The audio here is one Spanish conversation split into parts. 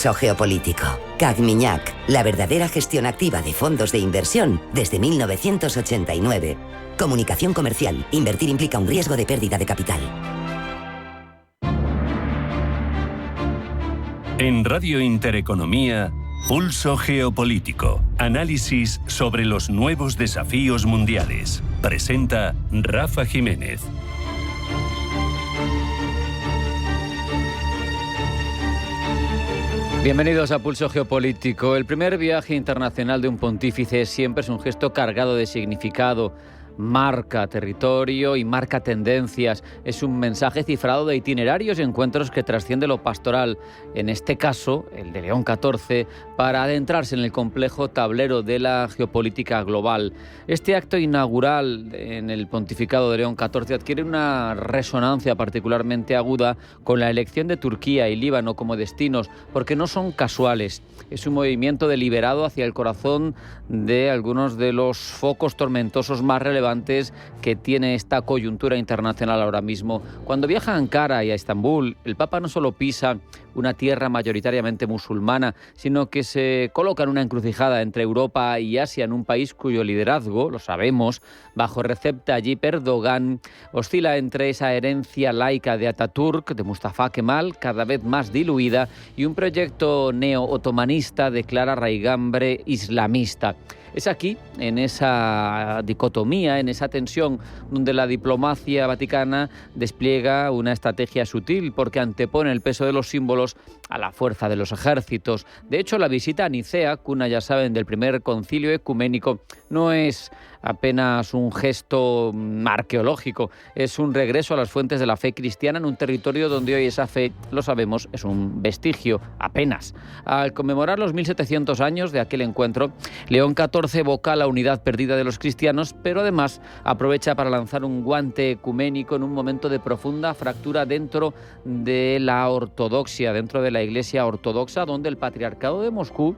Pulso Geopolítico. CAC-Miñac, la verdadera gestión activa de fondos de inversión desde 1989. Comunicación comercial. Invertir implica un riesgo de pérdida de capital. En Radio Intereconomía, Pulso Geopolítico. Análisis sobre los nuevos desafíos mundiales. Presenta Rafa Jiménez. Bienvenidos a Pulso Geopolítico. El primer viaje internacional de un pontífice siempre es un gesto cargado de significado. Marca territorio y marca tendencias. Es un mensaje cifrado de itinerarios y encuentros que trasciende lo pastoral, en este caso el de León XIV, para adentrarse en el complejo tablero de la geopolítica global. Este acto inaugural en el pontificado de León XIV adquiere una resonancia particularmente aguda con la elección de Turquía y Líbano como destinos, porque no son casuales. Es un movimiento deliberado hacia el corazón de algunos de los focos tormentosos más relevantes que tiene esta coyuntura internacional ahora mismo. Cuando viaja a Ankara y a Estambul, el Papa no solo pisa una tierra mayoritariamente musulmana, sino que se coloca en una encrucijada entre Europa y Asia, en un país cuyo liderazgo, lo sabemos, bajo Recep Tayyip Erdogan, oscila entre esa herencia laica de Atatürk, de Mustafa Kemal, cada vez más diluida, y un proyecto neo-otomanista de clara raigambre islamista. Es aquí, en esa dicotomía, en esa tensión, donde la diplomacia vaticana despliega una estrategia sutil, porque antepone el peso de los símbolos a la fuerza de los ejércitos. De hecho, la visita a Nicea, cuna, ya saben, del primer concilio ecuménico, no es apenas un gesto arqueológico, es un regreso a las fuentes de la fe cristiana en un territorio donde hoy esa fe, lo sabemos, es un vestigio, apenas. Al conmemorar los 1700 años de aquel encuentro, León XIV evoca la unidad perdida de los cristianos, pero además aprovecha para lanzar un guante ecuménico en un momento de profunda fractura dentro de la ortodoxia, dentro de la Iglesia ortodoxa, donde el Patriarcado de Moscú,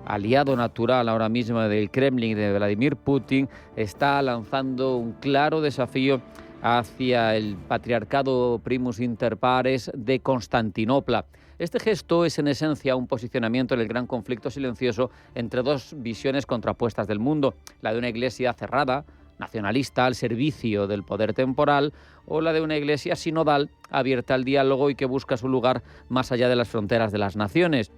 aliado natural ahora mismo del Kremlin, de Vladimir Putin, está lanzando un claro desafío hacia el patriarcado primus inter pares de Constantinopla. Este gesto es en esencia un posicionamiento en el gran conflicto silencioso entre dos visiones contrapuestas del mundo, la de una iglesia cerrada, nacionalista, al servicio del poder temporal, o la de una iglesia sinodal, abierta al diálogo y que busca su lugar más allá de las fronteras de las naciones.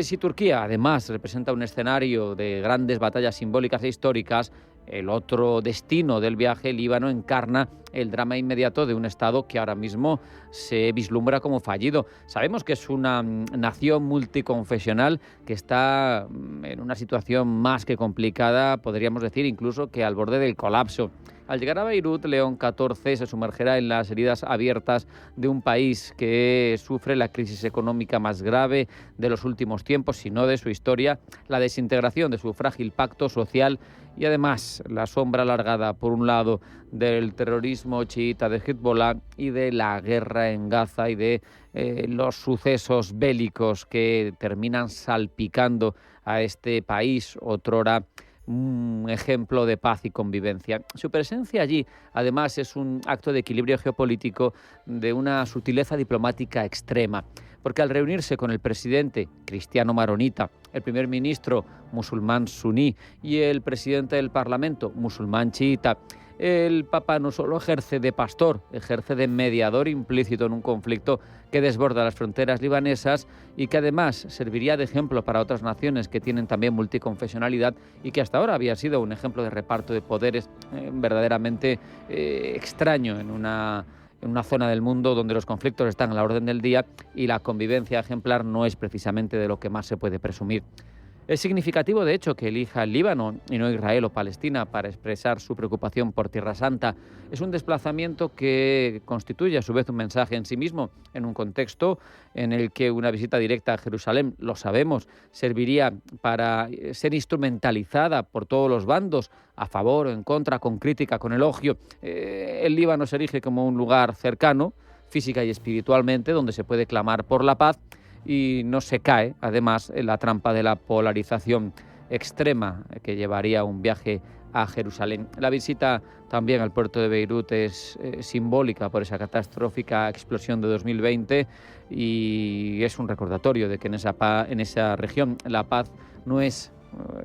Si Turquía, además, representa un escenario de grandes batallas simbólicas e históricas, el otro destino del viaje, Líbano, encarna el drama inmediato de un Estado que ahora mismo se vislumbra como fallido. Sabemos que es una nación multiconfesional que está en una situación más que complicada, podríamos decir incluso que al borde del colapso. Al llegar a Beirut, León XIV se sumergerá en las heridas abiertas de un país que sufre la crisis económica más grave de los últimos tiempos, si no de su historia, la desintegración de su frágil pacto social y además la sombra alargada, por un lado, del terrorismo chiita de Hezbollah y de la guerra en Gaza y de los sucesos bélicos que terminan salpicando a este país, otrora un ejemplo de paz y convivencia. Su presencia allí, además, es un acto de equilibrio geopolítico de una sutileza diplomática extrema, porque al reunirse con el presidente cristiano maronita, el primer ministro musulmán suní y el presidente del Parlamento musulmán chiita, el Papa no solo ejerce de pastor, ejerce de mediador implícito en un conflicto que desborda las fronteras libanesas y que además serviría de ejemplo para otras naciones que tienen también multiconfesionalidad y que hasta ahora había sido un ejemplo de reparto de poderes verdaderamente extraño en una zona del mundo donde los conflictos están a la orden del día y la convivencia ejemplar no es precisamente de lo que más se puede presumir. Es significativo, de hecho, que elija el Líbano y no Israel o Palestina para expresar su preocupación por Tierra Santa. Es un desplazamiento que constituye a su vez un mensaje en sí mismo, en un contexto en el que una visita directa a Jerusalén, lo sabemos, serviría para ser instrumentalizada por todos los bandos, a favor o en contra, con crítica, con elogio. El Líbano se erige como un lugar cercano, física y espiritualmente, donde se puede clamar por la paz, y no se cae, además, en la trampa de la polarización extrema que llevaría a un viaje a Jerusalén. La visita también al puerto de Beirut es simbólica por esa catastrófica explosión de 2020 y es un recordatorio de que en esa región la paz no es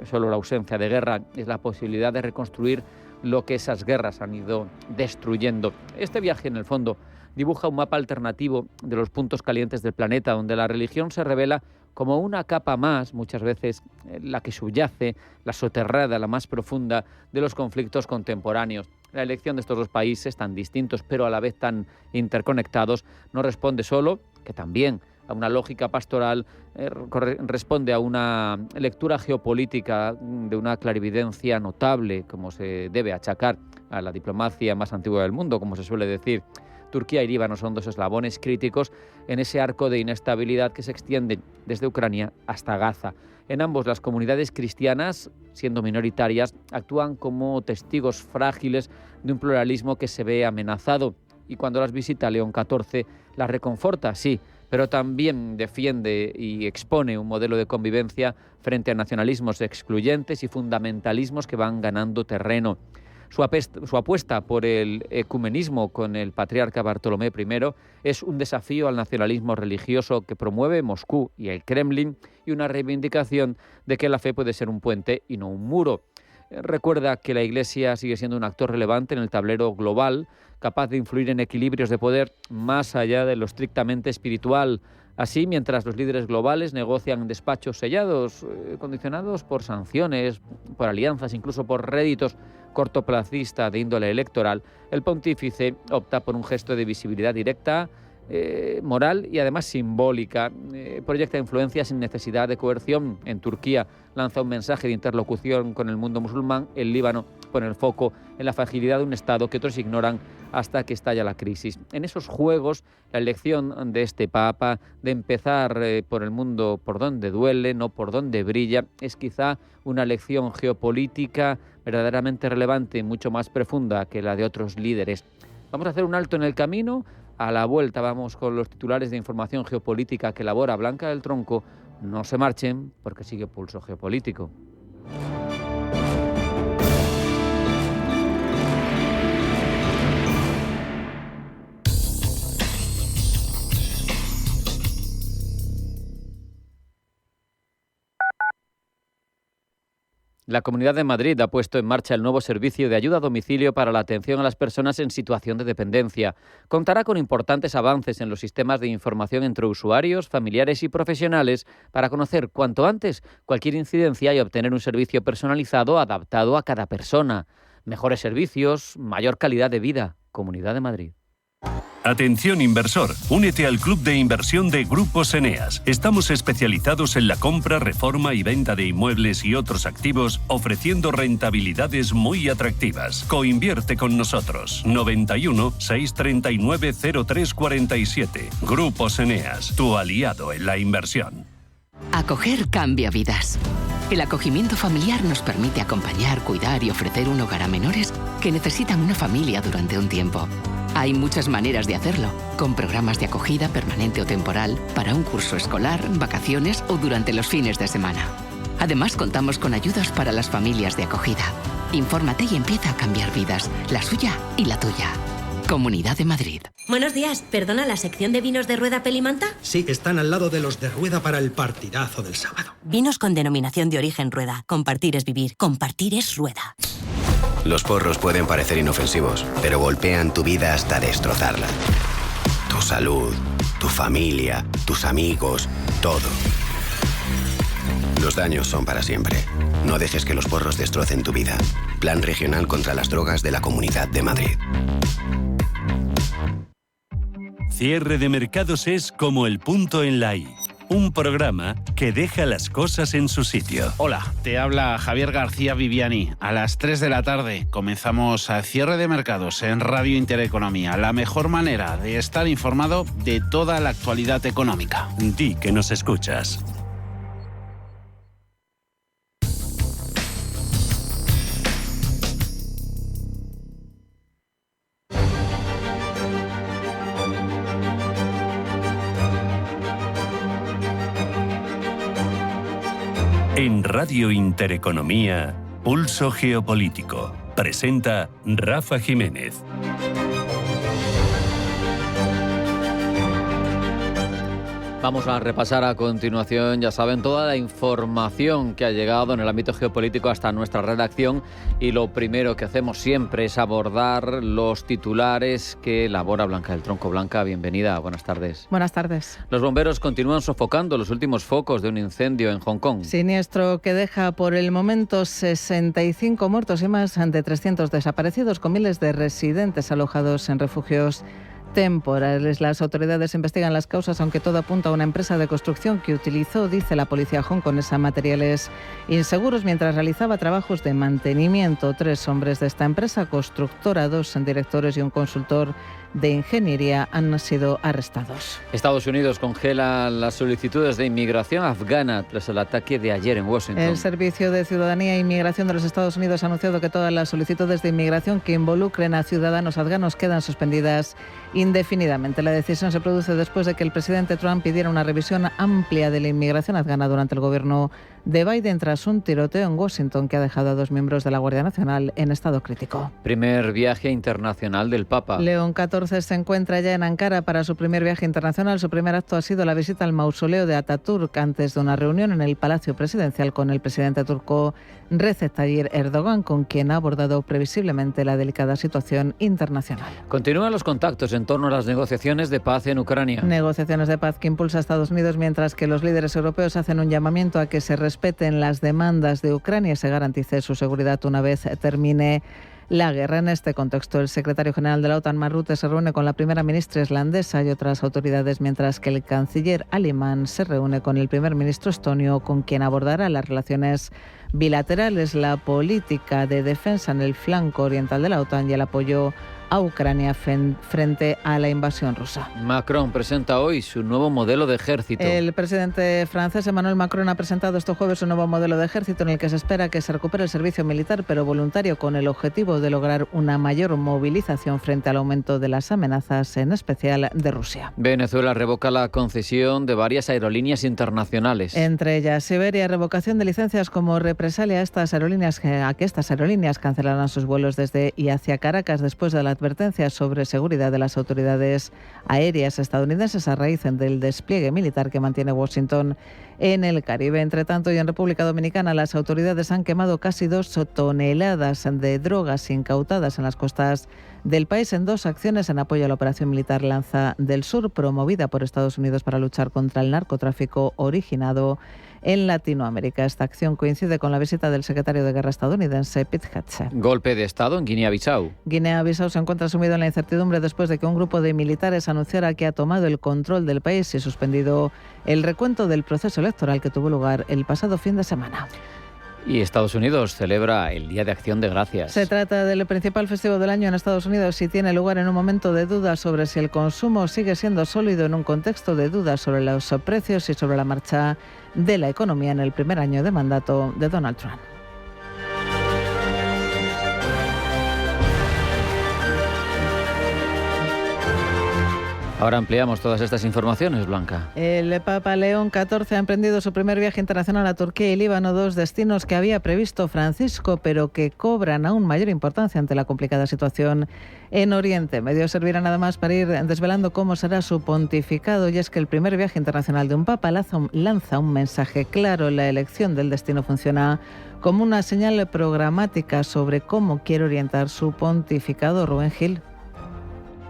solo la ausencia de guerra, es la posibilidad de reconstruir lo que esas guerras han ido destruyendo. Este viaje, en el fondo, dibuja un mapa alternativo de los puntos calientes del planeta, donde la religión se revela como una capa más, muchas veces la que subyace, la soterrada, la más profunda de los conflictos contemporáneos. La elección de estos dos países tan distintos, pero a la vez tan interconectados, no responde solo, que también, a una lógica pastoral, responde a una lectura geopolítica de una clarividencia notable, como se debe achacar a la diplomacia más antigua del mundo, como se suele decir. Turquía y Líbano son dos eslabones críticos en ese arco de inestabilidad que se extiende desde Ucrania hasta Gaza. En ambos, las comunidades cristianas, siendo minoritarias, actúan como testigos frágiles de un pluralismo que se ve amenazado. Y cuando las visita León XIV, las reconforta, sí, pero también defiende y expone un modelo de convivencia frente a nacionalismos excluyentes y fundamentalismos que van ganando terreno. Su apuesta por el ecumenismo con el patriarca Bartolomé I es un desafío al nacionalismo religioso que promueve Moscú y el Kremlin y una reivindicación de que la fe puede ser un puente y no un muro. Recuerda que la Iglesia sigue siendo un actor relevante en el tablero global, capaz de influir en equilibrios de poder más allá de lo estrictamente espiritual. Así, mientras los líderes globales negocian despachos sellados, condicionados por sanciones, por alianzas, incluso por réditos cortoplacistas de índole electoral, el pontífice opta por un gesto de visibilidad directa, moral y además simbólica. Proyecta influencia sin necesidad de coerción. En Turquía lanza un mensaje de interlocución con el mundo musulmán. En Líbano pone el foco en la fragilidad de un Estado que otros ignoran hasta que estalla la crisis. En esos juegos, la elección de este Papa de empezar por el mundo por donde duele, no por donde brilla, es quizá una lección geopolítica verdaderamente relevante y mucho más profunda que la de otros líderes. Vamos a hacer un alto en el camino. A la vuelta vamos con los titulares de información geopolítica que elabora Blanca del Tronco. No se marchen porque sigue Pulso Geopolítico. La Comunidad de Madrid ha puesto en marcha el nuevo servicio de ayuda a domicilio para la atención a las personas en situación de dependencia. Contará con importantes avances en los sistemas de información entre usuarios, familiares y profesionales para conocer cuanto antes cualquier incidencia y obtener un servicio personalizado adaptado a cada persona. Mejores servicios, mayor calidad de vida. Comunidad de Madrid. Atención inversor, únete al club de inversión de Grupos Eneas. Estamos especializados en la compra, reforma y venta de inmuebles y otros activos, ofreciendo rentabilidades muy atractivas. Coinvierte con nosotros. 91 639 0347. Grupos Eneas, tu aliado en la inversión. Acoger cambia vidas. El acogimiento familiar nos permite acompañar, cuidar y ofrecer un hogar a menores que necesitan una familia durante un tiempo. Hay muchas maneras de hacerlo, con programas de acogida permanente o temporal, para un curso escolar, vacaciones o durante los fines de semana. Además, contamos con ayudas para las familias de acogida. Infórmate y empieza a cambiar vidas, la suya y la tuya. Comunidad de Madrid. Buenos días, ¿perdona la sección de vinos de Rueda Pelimanta? Sí, están al lado de los de Rueda para el partidazo del sábado. Vinos con denominación de origen Rueda. Compartir es vivir, compartir es Rueda. Los porros pueden parecer inofensivos, pero golpean tu vida hasta destrozarla. Tu salud, tu familia, tus amigos, todo. Los daños son para siempre. No dejes que los porros destrocen tu vida. Plan Regional contra las Drogas de la Comunidad de Madrid. Cierre de mercados es como el punto en la I. Un programa que deja las cosas en su sitio. Hola, te habla Javier García Viviani. A las 3 de la tarde comenzamos a Cierre de Mercados en Radio Intereconomía. La mejor manera de estar informado de toda la actualidad económica. Di que nos escuchas. En Radio Intereconomía, Pulso Geopolítico. Presenta Rafa Jiménez. Vamos a repasar a continuación, ya saben, toda la información que ha llegado en el ámbito geopolítico hasta nuestra redacción, y lo primero que hacemos siempre es abordar los titulares que elabora Blanca del Tronco. Blanca, bienvenida, buenas tardes. Buenas tardes. Los bomberos continúan sofocando los últimos focos de un incendio en Hong Kong. Siniestro que deja por el momento 65 muertos y más de 300 desaparecidos, con miles de residentes alojados en refugios temporales. Las autoridades investigan las causas, aunque todo apunta a una empresa de construcción que utilizó, dice la policía hongkonesa, materiales inseguros mientras realizaba trabajos de mantenimiento. 3 hombres de esta empresa constructora, 2 directores y un consultor de ingeniería han sido arrestados. Estados Unidos congela las solicitudes de inmigración afgana tras el ataque de ayer en Washington. El Servicio de Ciudadanía e Inmigración de los Estados Unidos ha anunciado que todas las solicitudes de inmigración que involucren a ciudadanos afganos quedan suspendidas indefinidamente. La decisión se produce después de que el presidente Trump pidiera una revisión amplia de la inmigración afgana durante el gobierno de Biden tras un tiroteo en Washington que ha dejado a 2 miembros de la Guardia Nacional en estado crítico. Primer viaje internacional del Papa. León XIV se encuentra ya en Ankara para su primer viaje internacional. Su primer acto ha sido la visita al mausoleo de Ataturk antes de una reunión en el Palacio Presidencial con el presidente turco Recep Tayyip Erdogan, con quien ha abordado previsiblemente la delicada situación internacional. Continúan los contactos en torno a las negociaciones de paz en Ucrania. Negociaciones de paz que impulsa Estados Unidos, mientras que los líderes europeos hacen un llamamiento a que se respeten las demandas de Ucrania y se garantice su seguridad una vez termine la guerra. En este contexto, el secretario general de la OTAN, Mark Rutte, se reúne con la primera ministra islandesa y otras autoridades, mientras que el canciller alemán se reúne con el primer ministro estonio, con quien abordará las relaciones bilaterales, la política de defensa en el flanco oriental de la OTAN y el apoyo a Ucrania frente a la invasión rusa. Macron presenta hoy su nuevo modelo de ejército. El presidente francés Emmanuel Macron ha presentado este jueves un nuevo modelo de ejército en el que se espera que se recupere el servicio militar, pero voluntario, con el objetivo de lograr una mayor movilización frente al aumento de las amenazas, en especial de Rusia. Venezuela revoca la concesión de varias aerolíneas internacionales. Entre ellas, Iberia, revocación de licencias como represalia a que estas aerolíneas cancelarán sus vuelos desde y hacia Caracas después de la advertencias sobre seguridad de las autoridades aéreas estadounidenses a raíz del despliegue militar que mantiene Washington en el Caribe. Entre tanto, y en República Dominicana, las autoridades han quemado casi 2 toneladas de drogas incautadas en las costas del país en 2 acciones en apoyo a la operación militar Lanza del Sur, promovida por Estados Unidos para luchar contra el narcotráfico originado en Latinoamérica. Esta acción coincide con la visita del secretario de Guerra estadounidense, Pete Hegseth. Golpe de Estado en Guinea-Bissau. Guinea-Bissau se encuentra sumido en la incertidumbre después de que un grupo de militares anunciara que ha tomado el control del país y suspendido el recuento del proceso electoral que tuvo lugar el pasado fin de semana. Y Estados Unidos celebra el Día de Acción de Gracias. Se trata del principal festivo del año en Estados Unidos y tiene lugar en un momento de duda sobre si el consumo sigue siendo sólido en un contexto de dudas sobre los precios y sobre la marcha de la economía en el primer año de mandato de Donald Trump. Ahora ampliamos todas estas informaciones, Blanca. El Papa León XIV ha emprendido su primer viaje internacional a Turquía y Líbano, 2 destinos que había previsto Francisco, pero que cobran aún mayor importancia ante la complicada situación en Oriente Medio. Servirán además para ir desvelando cómo será su pontificado, y es que el primer viaje internacional de un Papa lanza un mensaje claro. La elección del destino funciona como una señal programática sobre cómo quiere orientar su pontificado. Rubén Gil.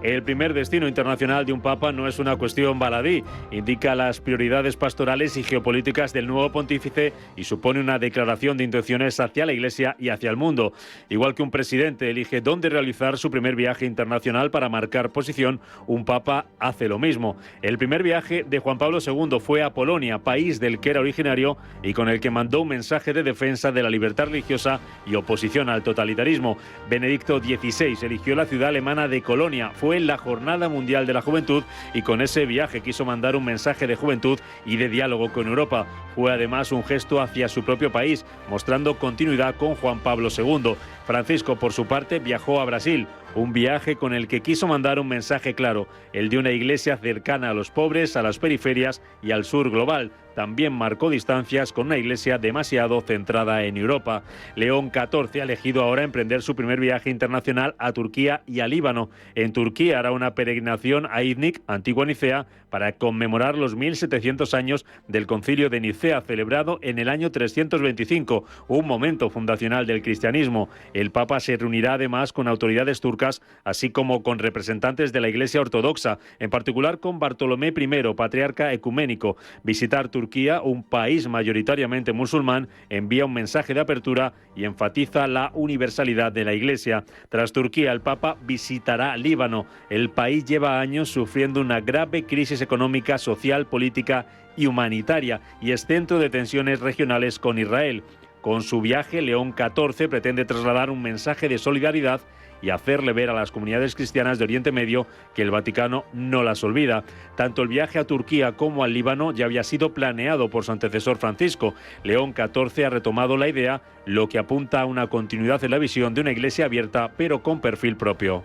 El primer destino internacional de un papa no es una cuestión baladí, indica las prioridades pastorales y geopolíticas del nuevo pontífice y supone una declaración de intenciones hacia la Iglesia y hacia el mundo. Igual que un presidente elige dónde realizar su primer viaje internacional para marcar posición, un papa hace lo mismo. El primer viaje de Juan Pablo II fue a Polonia, país del que era originario y con el que mandó un mensaje de defensa de la libertad religiosa y oposición al totalitarismo. Benedicto XVI eligió la ciudad alemana de Colonia. Fue la Jornada Mundial de la Juventud y con ese viaje quiso mandar un mensaje de juventud y de diálogo con Europa. Fue además un gesto hacia su propio país, mostrando continuidad con Juan Pablo II. Francisco, por su parte, viajó a Brasil, un viaje con el que quiso mandar un mensaje claro, el de una iglesia cercana a los pobres, a las periferias y al sur global. también marcó distancias con una Iglesia demasiado centrada en Europa. León XIV ha elegido ahora emprender su primer viaje internacional a Turquía y a Líbano. En Turquía hará una peregrinación a Iznik, antigua Nicea, para conmemorar los 1700 años del Concilio de Nicea, celebrado en el año 325, un momento fundacional del cristianismo. El Papa se reunirá además con autoridades turcas, así como con representantes de la Iglesia Ortodoxa, en particular con Bartolomé I, patriarca ecuménico. Visitar Turquía, un país mayoritariamente musulmán, envía un mensaje de apertura y enfatiza la universalidad de la Iglesia. Tras Turquía, el Papa visitará Líbano. El país lleva años sufriendo una grave crisis económica, social, política y humanitaria, y es centro de tensiones regionales con Israel. Con su viaje, León XIV pretende trasladar un mensaje de solidaridad y hacerle ver a las comunidades cristianas de Oriente Medio que el Vaticano no las olvida. Tanto el viaje a Turquía como al Líbano ya había sido planeado por su antecesor Francisco. León XIV ha retomado la idea, lo que apunta a una continuidad en la visión de una iglesia abierta, pero con perfil propio.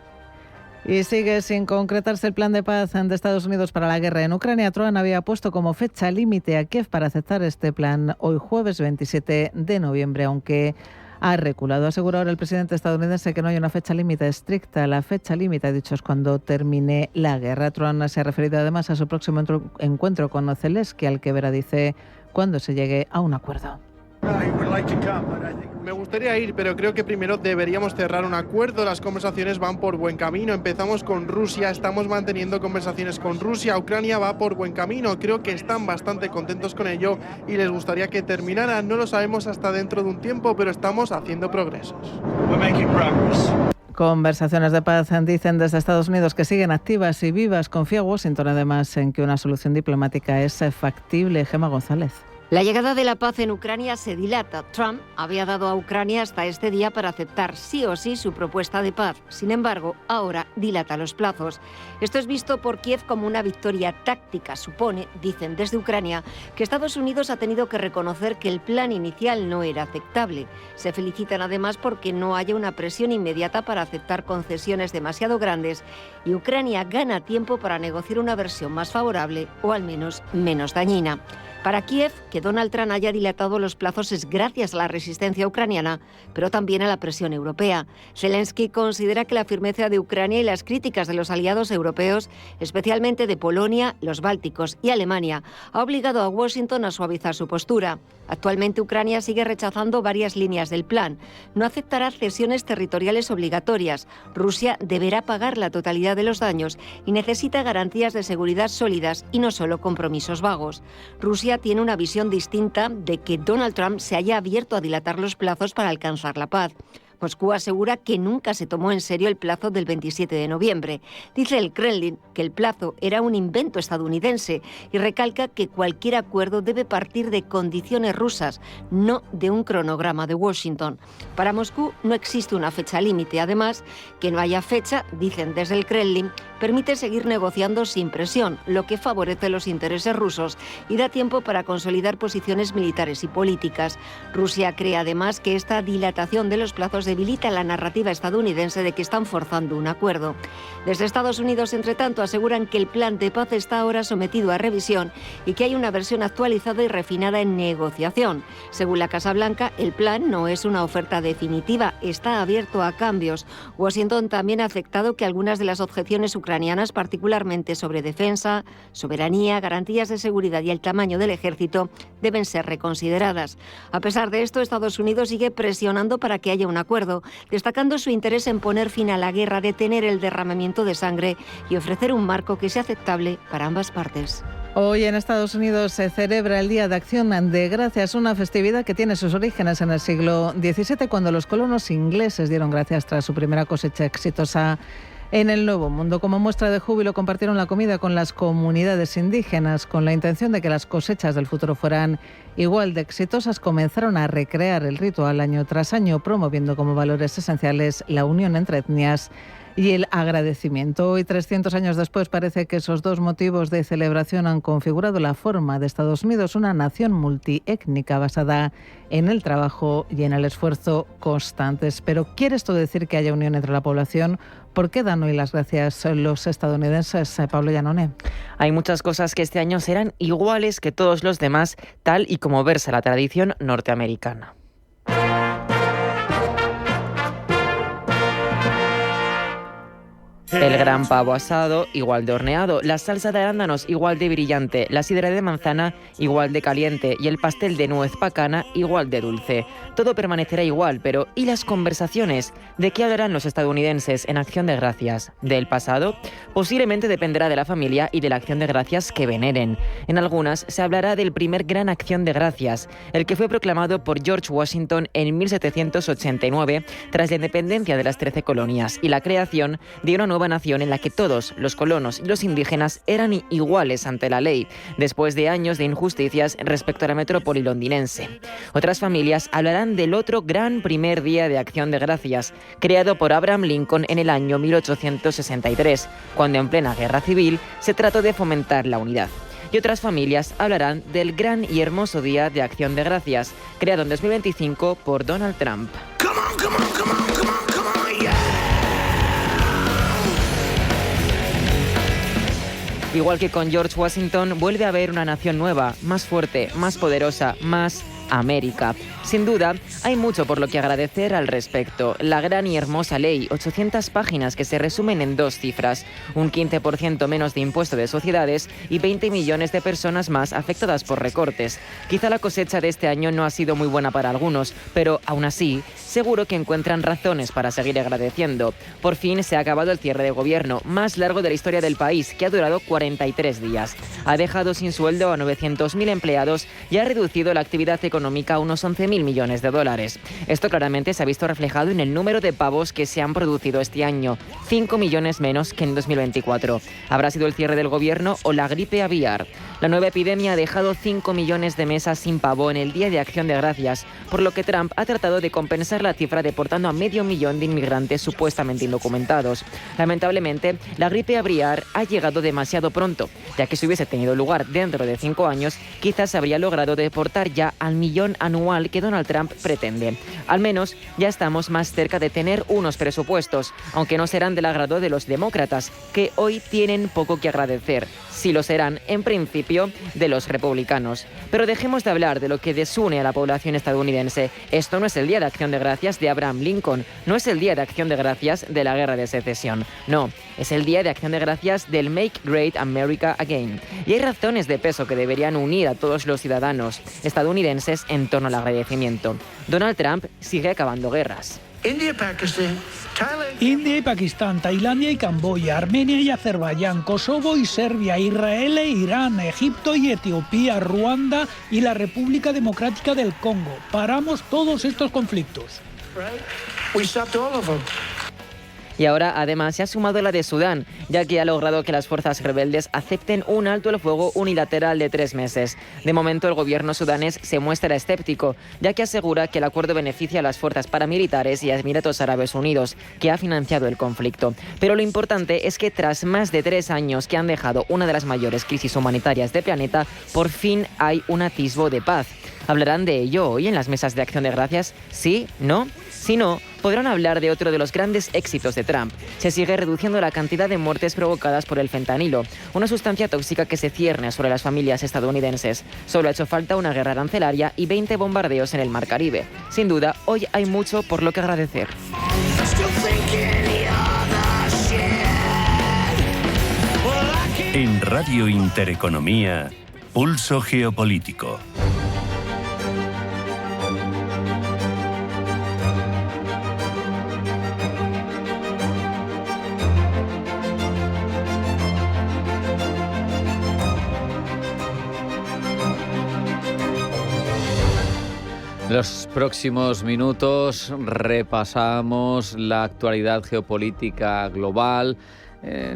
Y sigue sin concretarse el plan de paz de Estados Unidos para la guerra en Ucrania. Trump había puesto como fecha límite a Kiev para aceptar este plan hoy jueves 27 de noviembre, aunque ha reculado. Asegura ahora el presidente estadounidense que no hay una fecha límite estricta. La fecha límite, ha dicho, es cuando termine la guerra. Trump se ha referido además a su próximo encuentro con Zelensky, al que verá, dice, cuando se llegue a un acuerdo. Me gustaría ir, pero creo que primero deberíamos cerrar un acuerdo. Las conversaciones van por buen camino. Empezamos con Rusia, estamos manteniendo conversaciones con Rusia. Ucrania va por buen camino. Creo que están bastante contentos con ello y les gustaría que terminara. No lo sabemos hasta dentro de un tiempo, pero estamos haciendo progresos. Conversaciones de paz, dicen desde Estados Unidos, que siguen activas y vivas. Confía Washington además en que una solución diplomática es factible. Gemma González. La llegada de la paz en Ucrania se dilata. Trump había dado a Ucrania hasta este día para aceptar sí o sí su propuesta de paz. Sin embargo, ahora dilata los plazos. Esto es visto por Kiev como una victoria táctica. Supone, dicen desde Ucrania, que Estados Unidos ha tenido que reconocer que el plan inicial no era aceptable. Se felicitan además porque no haya una presión inmediata para aceptar concesiones demasiado grandes y Ucrania gana tiempo para negociar una versión más favorable o al menos menos dañina. Para Kiev, que Donald Trump haya dilatado los plazos es gracias a la resistencia ucraniana, pero también a la presión europea. Zelensky considera que la firmeza de Ucrania y las críticas de los aliados europeos, especialmente de Polonia, los Bálticos y Alemania, ha obligado a Washington a suavizar su postura. Actualmente Ucrania sigue rechazando varias líneas del plan. No aceptará cesiones territoriales obligatorias. Rusia deberá pagar la totalidad de los daños y necesita garantías de seguridad sólidas y no solo compromisos vagos. Rusia tiene una visión distinta de que Donald Trump se haya abierto a dilatar los plazos para alcanzar la paz. Moscú asegura que nunca se tomó en serio el plazo del 27 de noviembre. Dice el Kremlin que el plazo era un invento estadounidense y recalca que cualquier acuerdo debe partir de condiciones rusas, no de un cronograma de Washington. Para Moscú no existe una fecha límite. Además, que no haya fecha, dicen desde el Kremlin, permite seguir negociando sin presión, lo que favorece los intereses rusos y da tiempo para consolidar posiciones militares y políticas. Rusia cree además que esta dilatación de los plazos debilita la narrativa estadounidense de que están forzando un acuerdo. Desde Estados Unidos, entre tanto, aseguran que el plan de paz está ahora sometido a revisión y que hay una versión actualizada y refinada en negociación. Según la Casa Blanca, el plan no es una oferta definitiva, está abierto a cambios. Washington también ha aceptado que algunas de las objeciones ucranianas, particularmente sobre defensa, soberanía, garantías de seguridad y el tamaño del ejército, deben ser reconsideradas. A pesar de esto, Estados Unidos sigue presionando para que haya un acuerdo, destacando su interés en poner fin a la guerra, detener el derramamiento de sangre y ofrecer un marco que sea aceptable para ambas partes. Hoy en Estados Unidos se celebra el Día de Acción de Gracias, una festividad que tiene sus orígenes en el siglo XVII, cuando los colonos ingleses dieron gracias tras su primera cosecha exitosa en el Nuevo Mundo. Como muestra de júbilo, compartieron la comida con las comunidades indígenas. Con la intención de que las cosechas del futuro fueran igual de exitosas, comenzaron a recrear el ritual año tras año, promoviendo como valores esenciales la unión entre etnias y el agradecimiento. Hoy, 300 años después, parece que esos dos motivos de celebración han configurado la forma de Estados Unidos, una nación multiétnica basada en el trabajo y en el esfuerzo constantes. Pero ¿quiere esto decir que haya unión entre la población? ¿Por qué dan hoy las gracias los estadounidenses, Pablo Llanone? Hay muchas cosas que este año serán iguales que todos los demás, tal y como versa la tradición norteamericana. El gran pavo asado, igual de horneado, la salsa de arándanos, igual de brillante, la sidra de manzana, igual de caliente, y el pastel de nuez pacana, igual de dulce. Todo permanecerá igual, pero ¿y las conversaciones? ¿De qué hablarán los estadounidenses en Acción de Gracias? ¿Del pasado? Posiblemente dependerá de la familia y de la Acción de Gracias que veneren. En algunas se hablará del primer gran Acción de Gracias, el que fue proclamado por George Washington en 1789 tras la independencia de las 13 colonias y la creación de una nueva nación en la que todos, los colonos y los indígenas, eran iguales ante la ley, después de años de injusticias respecto a la metrópoli londinense. Otras familias hablarán del otro gran primer día de Acción de Gracias, creado por Abraham Lincoln en el año 1863, cuando en plena guerra civil se trató de fomentar la unidad. Y otras familias hablarán del gran y hermoso día de Acción de Gracias, creado en 2025 por Donald Trump. Igual que con George Washington, vuelve a haber una nación nueva, más fuerte, más poderosa, más América. Sin duda, hay mucho por lo que agradecer al respecto. La gran y hermosa ley, 800 páginas que se resumen en 2 cifras, un 15% menos de impuesto de sociedades y 20 millones de personas más afectadas por recortes. Quizá la cosecha de este año no ha sido muy buena para algunos, pero aún así, seguro que encuentran razones para seguir agradeciendo. Por fin se ha acabado el cierre de gobierno, más largo de la historia del país, que ha durado 43 días. Ha dejado sin sueldo a 900.000 empleados y ha reducido la actividad económica a unos 11.000 millones de dólares. Esto claramente se ha visto reflejado en el número de pavos que se han producido este año, 5 millones menos que en 2024. ¿Habrá sido el cierre del gobierno o la gripe aviar? La nueva epidemia ha dejado 5 millones de mesas sin pavo en el Día de Acción de Gracias, por lo que Trump ha tratado de compensar la cifra deportando a 500.000 de inmigrantes supuestamente indocumentados. Lamentablemente, la gripe aviar ha llegado demasiado pronto, ya que si hubiese tenido lugar dentro de 5 años, quizás habría logrado deportar ya al millón anual que Donald Trump pretende. Al menos ya estamos más cerca de tener unos presupuestos, aunque no serán del agrado de los demócratas, que hoy tienen poco que agradecer. Sí lo serán, en principio, de los republicanos. Pero dejemos de hablar de lo que desune a la población estadounidense. Esto no es el Día de Acción de Gracias de Abraham Lincoln, no es el Día de Acción de Gracias de la Guerra de Secesión. No, es el Día de Acción de Gracias del Make Great America Again. Y hay razones de peso que deberían unir a todos los ciudadanos estadounidenses en torno al agradecimiento. Donald Trump sigue acabando guerras. India y Pakistán, Tailandia y Camboya, Armenia y Azerbaiyán, Kosovo y Serbia, Israel e Irán, Egipto y Etiopía, Ruanda y la República Democrática del Congo. Paramos todos estos conflictos. Y ahora, además, se ha sumado la de Sudán, ya que ha logrado que las fuerzas rebeldes acepten un alto el fuego unilateral de 3 meses. De momento, el gobierno sudanés se muestra escéptico, ya que asegura que el acuerdo beneficia a las fuerzas paramilitares y a Emiratos Árabes Unidos, que ha financiado el conflicto. Pero lo importante es que tras más de 3 años que han dejado una de las mayores crisis humanitarias del planeta, por fin hay un atisbo de paz. ¿Hablarán de ello hoy en las mesas de Acción de Gracias? ¿Sí? ¿No? Si no, podrán hablar de otro de los grandes éxitos de Trump. Se sigue reduciendo la cantidad de muertes provocadas por el fentanilo, una sustancia tóxica que se cierne sobre las familias estadounidenses. Solo ha hecho falta una guerra arancelaria y 20 bombardeos en el Mar Caribe. Sin duda, hoy hay mucho por lo que agradecer. En Radio Intereconomía, Pulso Geopolítico. En los próximos minutos repasamos la actualidad geopolítica global,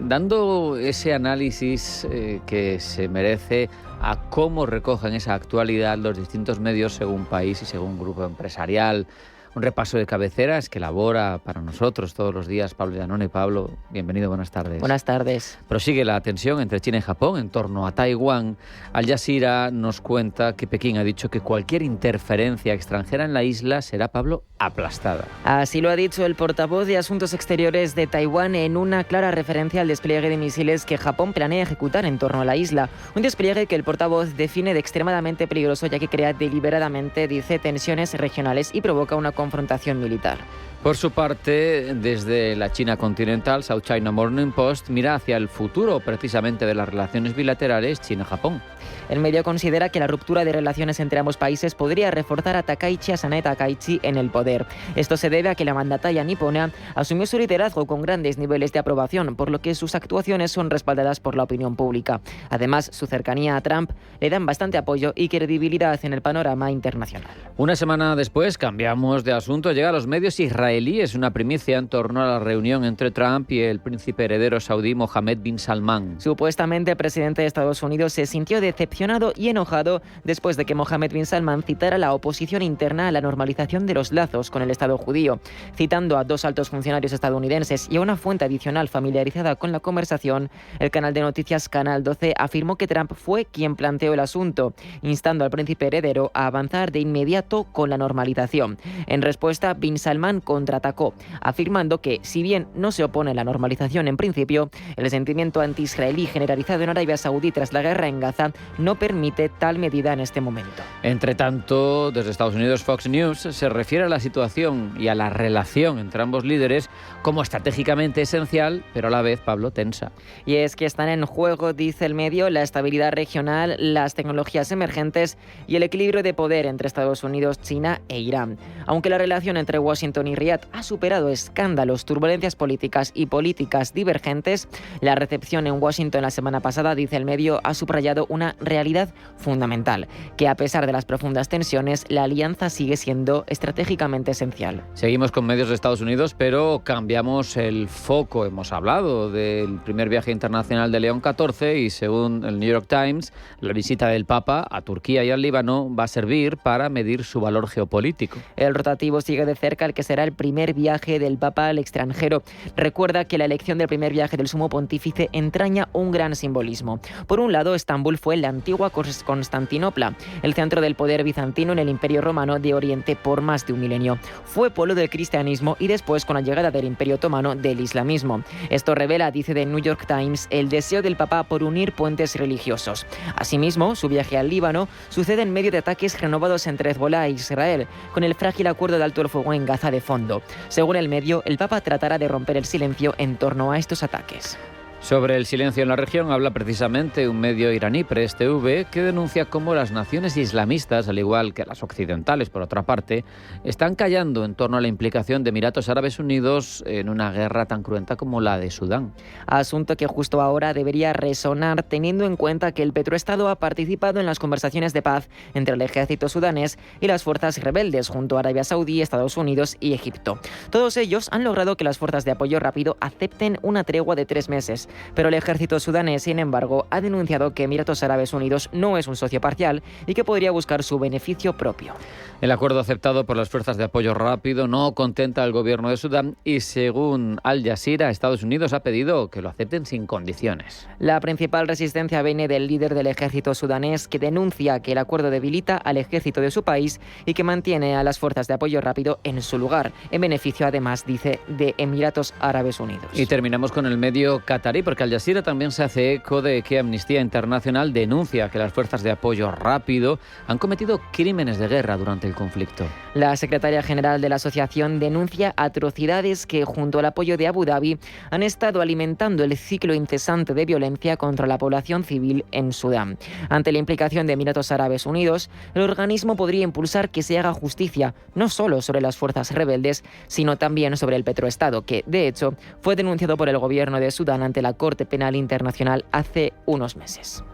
dando ese análisis que se merece a cómo recogen esa actualidad los distintos medios según país y según grupo empresarial. Un repaso de cabeceras que elabora para nosotros todos los días Pablo Llanone. Pablo, bienvenido, buenas tardes. Buenas tardes. Prosigue la tensión entre China y Japón en torno a Taiwán. Al Jazeera nos cuenta que Pekín ha dicho que cualquier interferencia extranjera en la isla será, Pablo, aplastada. Así lo ha dicho el portavoz de Asuntos Exteriores de Taiwán en una clara referencia al despliegue de misiles que Japón planea ejecutar en torno a la isla. Un despliegue que el portavoz define de extremadamente peligroso, ya que crea deliberadamente, dice, tensiones regionales y provoca una confrontación militar. Por su parte, desde la China continental, South China Morning Post mira hacia el futuro precisamente de las relaciones bilaterales China-Japón. El medio considera que la ruptura de relaciones entre ambos países podría reforzar a Takaichi Asane Takaichi en el poder. Esto se debe a que la mandataria nipona asumió su liderazgo con grandes niveles de aprobación, por lo que sus actuaciones son respaldadas por la opinión pública. Además, su cercanía a Trump le dan bastante apoyo y credibilidad en el panorama internacional. Una semana después, cambiamos de asunto, llega a los medios israelíes una primicia en torno a la reunión entre Trump y el príncipe heredero saudí Mohammed bin Salman. Supuestamente, el presidente de Estados Unidos se sintió decepcionado y enojado después de que Mohammed bin Salman citara la oposición interna a la normalización de los lazos con el Estado judío. Citando a 2 altos funcionarios estadounidenses y a una fuente adicional familiarizada con la conversación, el canal de noticias Canal 12 afirmó que Trump fue quien planteó el asunto, instando al príncipe heredero a avanzar de inmediato con la normalización. En respuesta, bin Salman contraatacó, afirmando que, si bien no se opone a la normalización en principio, el sentimiento anti-israelí generalizado en Arabia Saudí tras la guerra en Gaza no permite tal medida en este momento. Entre tanto, desde Estados Unidos, Fox News se refiere a la situación y a la relación entre ambos líderes como estratégicamente esencial, pero a la vez, Pablo, tensa. Y es que están en juego, dice el medio, la estabilidad regional, las tecnologías emergentes y el equilibrio de poder entre Estados Unidos, China e Irán. Aunque la relación entre Washington y Riad ha superado escándalos, turbulencias políticas y políticas divergentes, la recepción en Washington la semana pasada, dice el medio, ha subrayado una realidad fundamental, que a pesar de las profundas tensiones, la alianza sigue siendo estratégicamente esencial. Seguimos con medios de Estados Unidos, pero cambiamos el foco. Hemos hablado del primer viaje internacional de León XIV y, según el New York Times, la visita del Papa a Turquía y al Líbano va a servir para medir su valor geopolítico. El rotativo sigue de cerca el que será el primer viaje del Papa al extranjero. Recuerda que la elección del primer viaje del Sumo Pontífice entraña un gran simbolismo. Por un lado, Estambul fue la antigua Constantinopla, el centro del poder bizantino en el Imperio Romano de Oriente por más de un milenio. Fue polo del cristianismo y después, con la llegada del Imperio Otomano, del islamismo. Esto revela, dice The New York Times, el deseo del Papa por unir puentes religiosos. Asimismo, su viaje al Líbano sucede en medio de ataques renovados entre Hezbollah e Israel, con el frágil acuerdo de alto el fuego en Gaza de fondo. Según el medio, el Papa tratará de romper el silencio en torno a estos ataques. Sobre el silencio en la región habla precisamente un medio iraní, Press TV, que denuncia cómo las naciones islamistas, al igual que las occidentales por otra parte, están callando en torno a la implicación de Emiratos Árabes Unidos en una guerra tan cruenta como la de Sudán. Asunto que justo ahora debería resonar, teniendo en cuenta que el petroestado ha participado en las conversaciones de paz entre el ejército sudanés y las fuerzas rebeldes junto a Arabia Saudí, Estados Unidos y Egipto. Todos ellos han logrado que las fuerzas de apoyo rápido acepten una tregua de 3 meses. Pero el ejército sudanés, sin embargo, ha denunciado que Emiratos Árabes Unidos no es un socio parcial y que podría buscar su beneficio propio. El acuerdo aceptado por las fuerzas de apoyo rápido no contenta al gobierno de Sudán y, según Al Jazeera, Estados Unidos ha pedido que lo acepten sin condiciones. La principal resistencia viene del líder del ejército sudanés, que denuncia que el acuerdo debilita al ejército de su país y que mantiene a las fuerzas de apoyo rápido en su lugar, en beneficio, además, dice, de Emiratos Árabes Unidos. Y terminamos con el medio catarí, porque Al Jazeera también se hace eco de que Amnistía Internacional denuncia que las fuerzas de apoyo rápido han cometido crímenes de guerra durante el conflicto. La secretaria general de la asociación denuncia atrocidades que, junto al apoyo de Abu Dhabi, han estado alimentando el ciclo incesante de violencia contra la población civil en Sudán. Ante la implicación de Emiratos Árabes Unidos, el organismo podría impulsar que se haga justicia, no solo sobre las fuerzas rebeldes, sino también sobre el petroestado, que, de hecho, fue denunciado por el gobierno de Sudán ante la Corte Penal Internacional hace unos meses.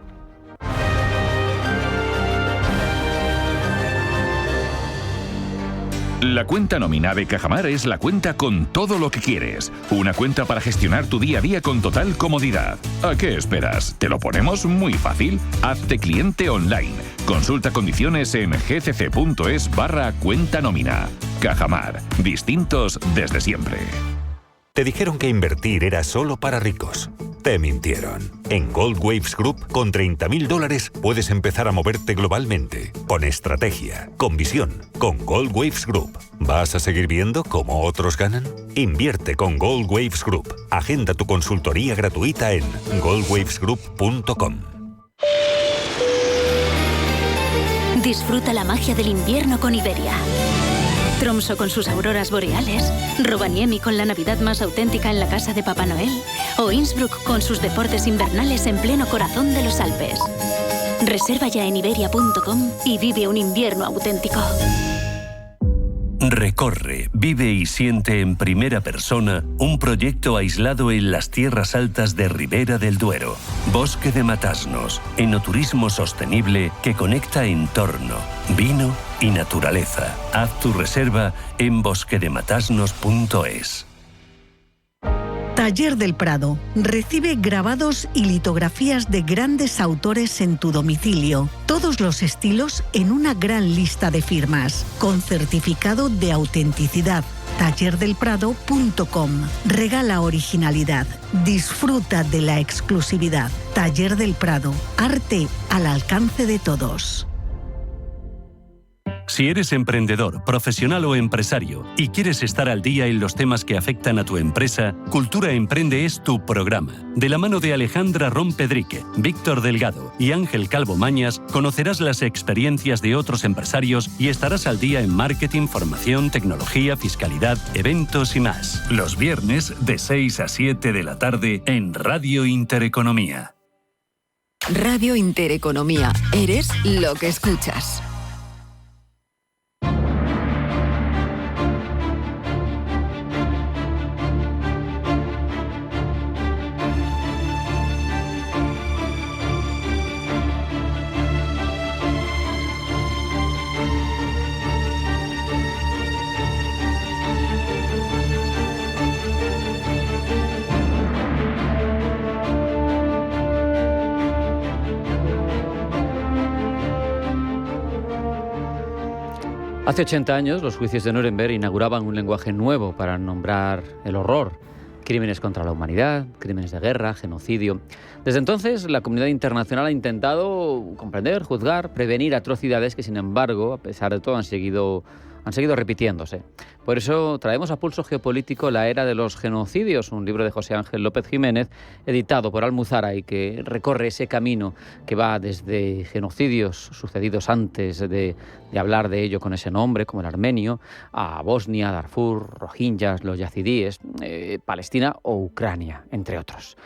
La cuenta nómina de Cajamar es la cuenta con todo lo que quieres. Una cuenta para gestionar tu día a día con total comodidad. ¿A qué esperas? ¿Te lo ponemos muy fácil? Hazte cliente online. Consulta condiciones en gcc.es/cuenta nómina. Cajamar. Distintos desde siempre. Te dijeron que invertir era solo para ricos. Te mintieron. En Gold Waves Group, con $30.000 puedes empezar a moverte globalmente. Con estrategia, con visión, con Gold Waves Group. ¿Vas a seguir viendo cómo otros ganan? Invierte con Gold Waves Group. Agenda tu consultoría gratuita en goldwavesgroup.com. Disfruta la magia del invierno con Iberia. Tromsø con sus auroras boreales, Rovaniemi con la Navidad más auténtica en la casa de Papá Noel, o Innsbruck con sus deportes invernales en pleno corazón de los Alpes. Reserva ya en iberia.com y vive un invierno auténtico. Recorre, vive y siente en primera persona un proyecto aislado en las tierras altas de Ribera del Duero. Bosque de Matasnos, enoturismo sostenible que conecta entorno, vino y naturaleza. Haz tu reserva en bosquedematasnos.es. Taller del Prado. Recibe grabados y litografías de grandes autores en tu domicilio. Todos los estilos en una gran lista de firmas. Con certificado de autenticidad. tallerdelprado.com. Regala originalidad. Disfruta de la exclusividad. Taller del Prado. Arte al alcance de todos. Si eres emprendedor, profesional o empresario y quieres estar al día en los temas que afectan a tu empresa, Cultura Emprende es tu programa. De la mano de Alejandra Rompedrique, Víctor Delgado y Ángel Calvo Mañas, conocerás las experiencias de otros empresarios y estarás al día en marketing, formación, tecnología, fiscalidad, eventos y más. Los viernes de 6 a 7 de la tarde en Radio Intereconomía. Radio Intereconomía. Eres lo que escuchas. Hace 80 años, los juicios de Nuremberg inauguraban un lenguaje nuevo para nombrar el horror. Crímenes contra la humanidad, crímenes de guerra, genocidio. Desde entonces, la comunidad internacional ha intentado comprender, juzgar, prevenir atrocidades que, sin embargo, a pesar de todo, han seguido repitiéndose. Por eso traemos a Pulso Geopolítico La era de los genocidios, un libro de José Ángel López Jiménez, editado por Almuzara y que recorre ese camino que va desde genocidios sucedidos antes de hablar de ello con ese nombre, como el armenio, a Bosnia, Darfur, Rohingyas, los yazidíes, Palestina o Ucrania, entre otros.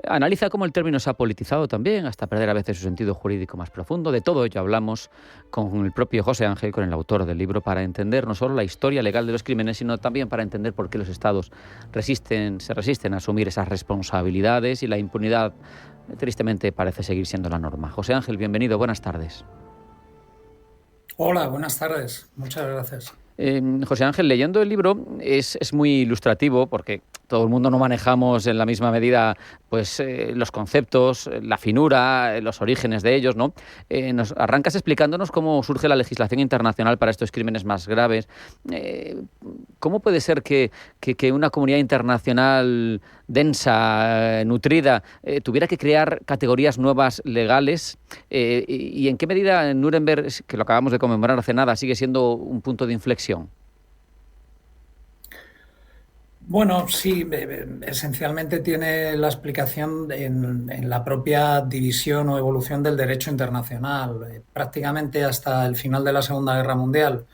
Analiza cómo el término se ha politizado también, hasta perder a veces su sentido jurídico más profundo. De todo ello hablamos con el propio José Ángel, con el autor del libro, para entender no solo la historia legal de los crímenes, sino también para entender por qué los estados se resisten a asumir esas responsabilidades y la impunidad, tristemente, parece seguir siendo la norma. José Ángel, bienvenido, buenas tardes. Hola, buenas tardes. Muchas gracias. José Ángel, leyendo el libro es muy ilustrativo porque todo el mundo no manejamos en la misma medida pues los conceptos, la finura, los orígenes de ellos, ¿no? Nos arrancas explicándonos cómo surge la legislación internacional para estos crímenes más graves. ¿Cómo puede ser que una comunidad internacional densa, nutrida, tuviera que crear categorías nuevas legales? ¿Y en qué medida Nuremberg, que lo acabamos de conmemorar hace nada, sigue siendo un punto de inflexión? Bueno, sí, esencialmente tiene la explicación en la propia división o evolución del derecho internacional. Prácticamente hasta el final de la Segunda Guerra Mundial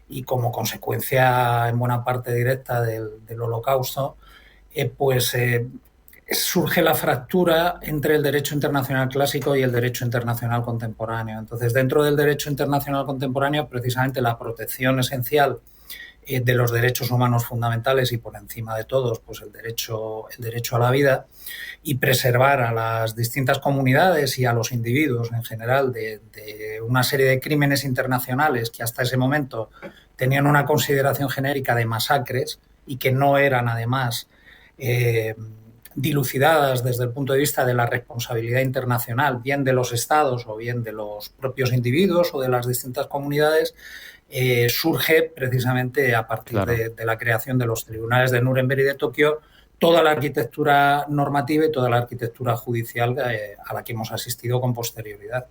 y como consecuencia en buena parte directa del Holocausto, surge la fractura entre el derecho internacional clásico y el derecho internacional contemporáneo. Entonces, dentro del derecho internacional contemporáneo, precisamente la protección esencial de los derechos humanos fundamentales y por encima de todos, pues el derecho a la vida, y preservar a las distintas comunidades y a los individuos en general de una serie de crímenes internacionales que hasta ese momento tenían una consideración genérica de masacres y que no eran además dilucidadas desde el punto de vista de la responsabilidad internacional, bien de los estados o bien de los propios individuos o de las distintas comunidades, surge precisamente a partir de la creación de los tribunales de Nuremberg y de Tokio toda la arquitectura normativa y toda la arquitectura judicial a la que hemos asistido con posterioridad.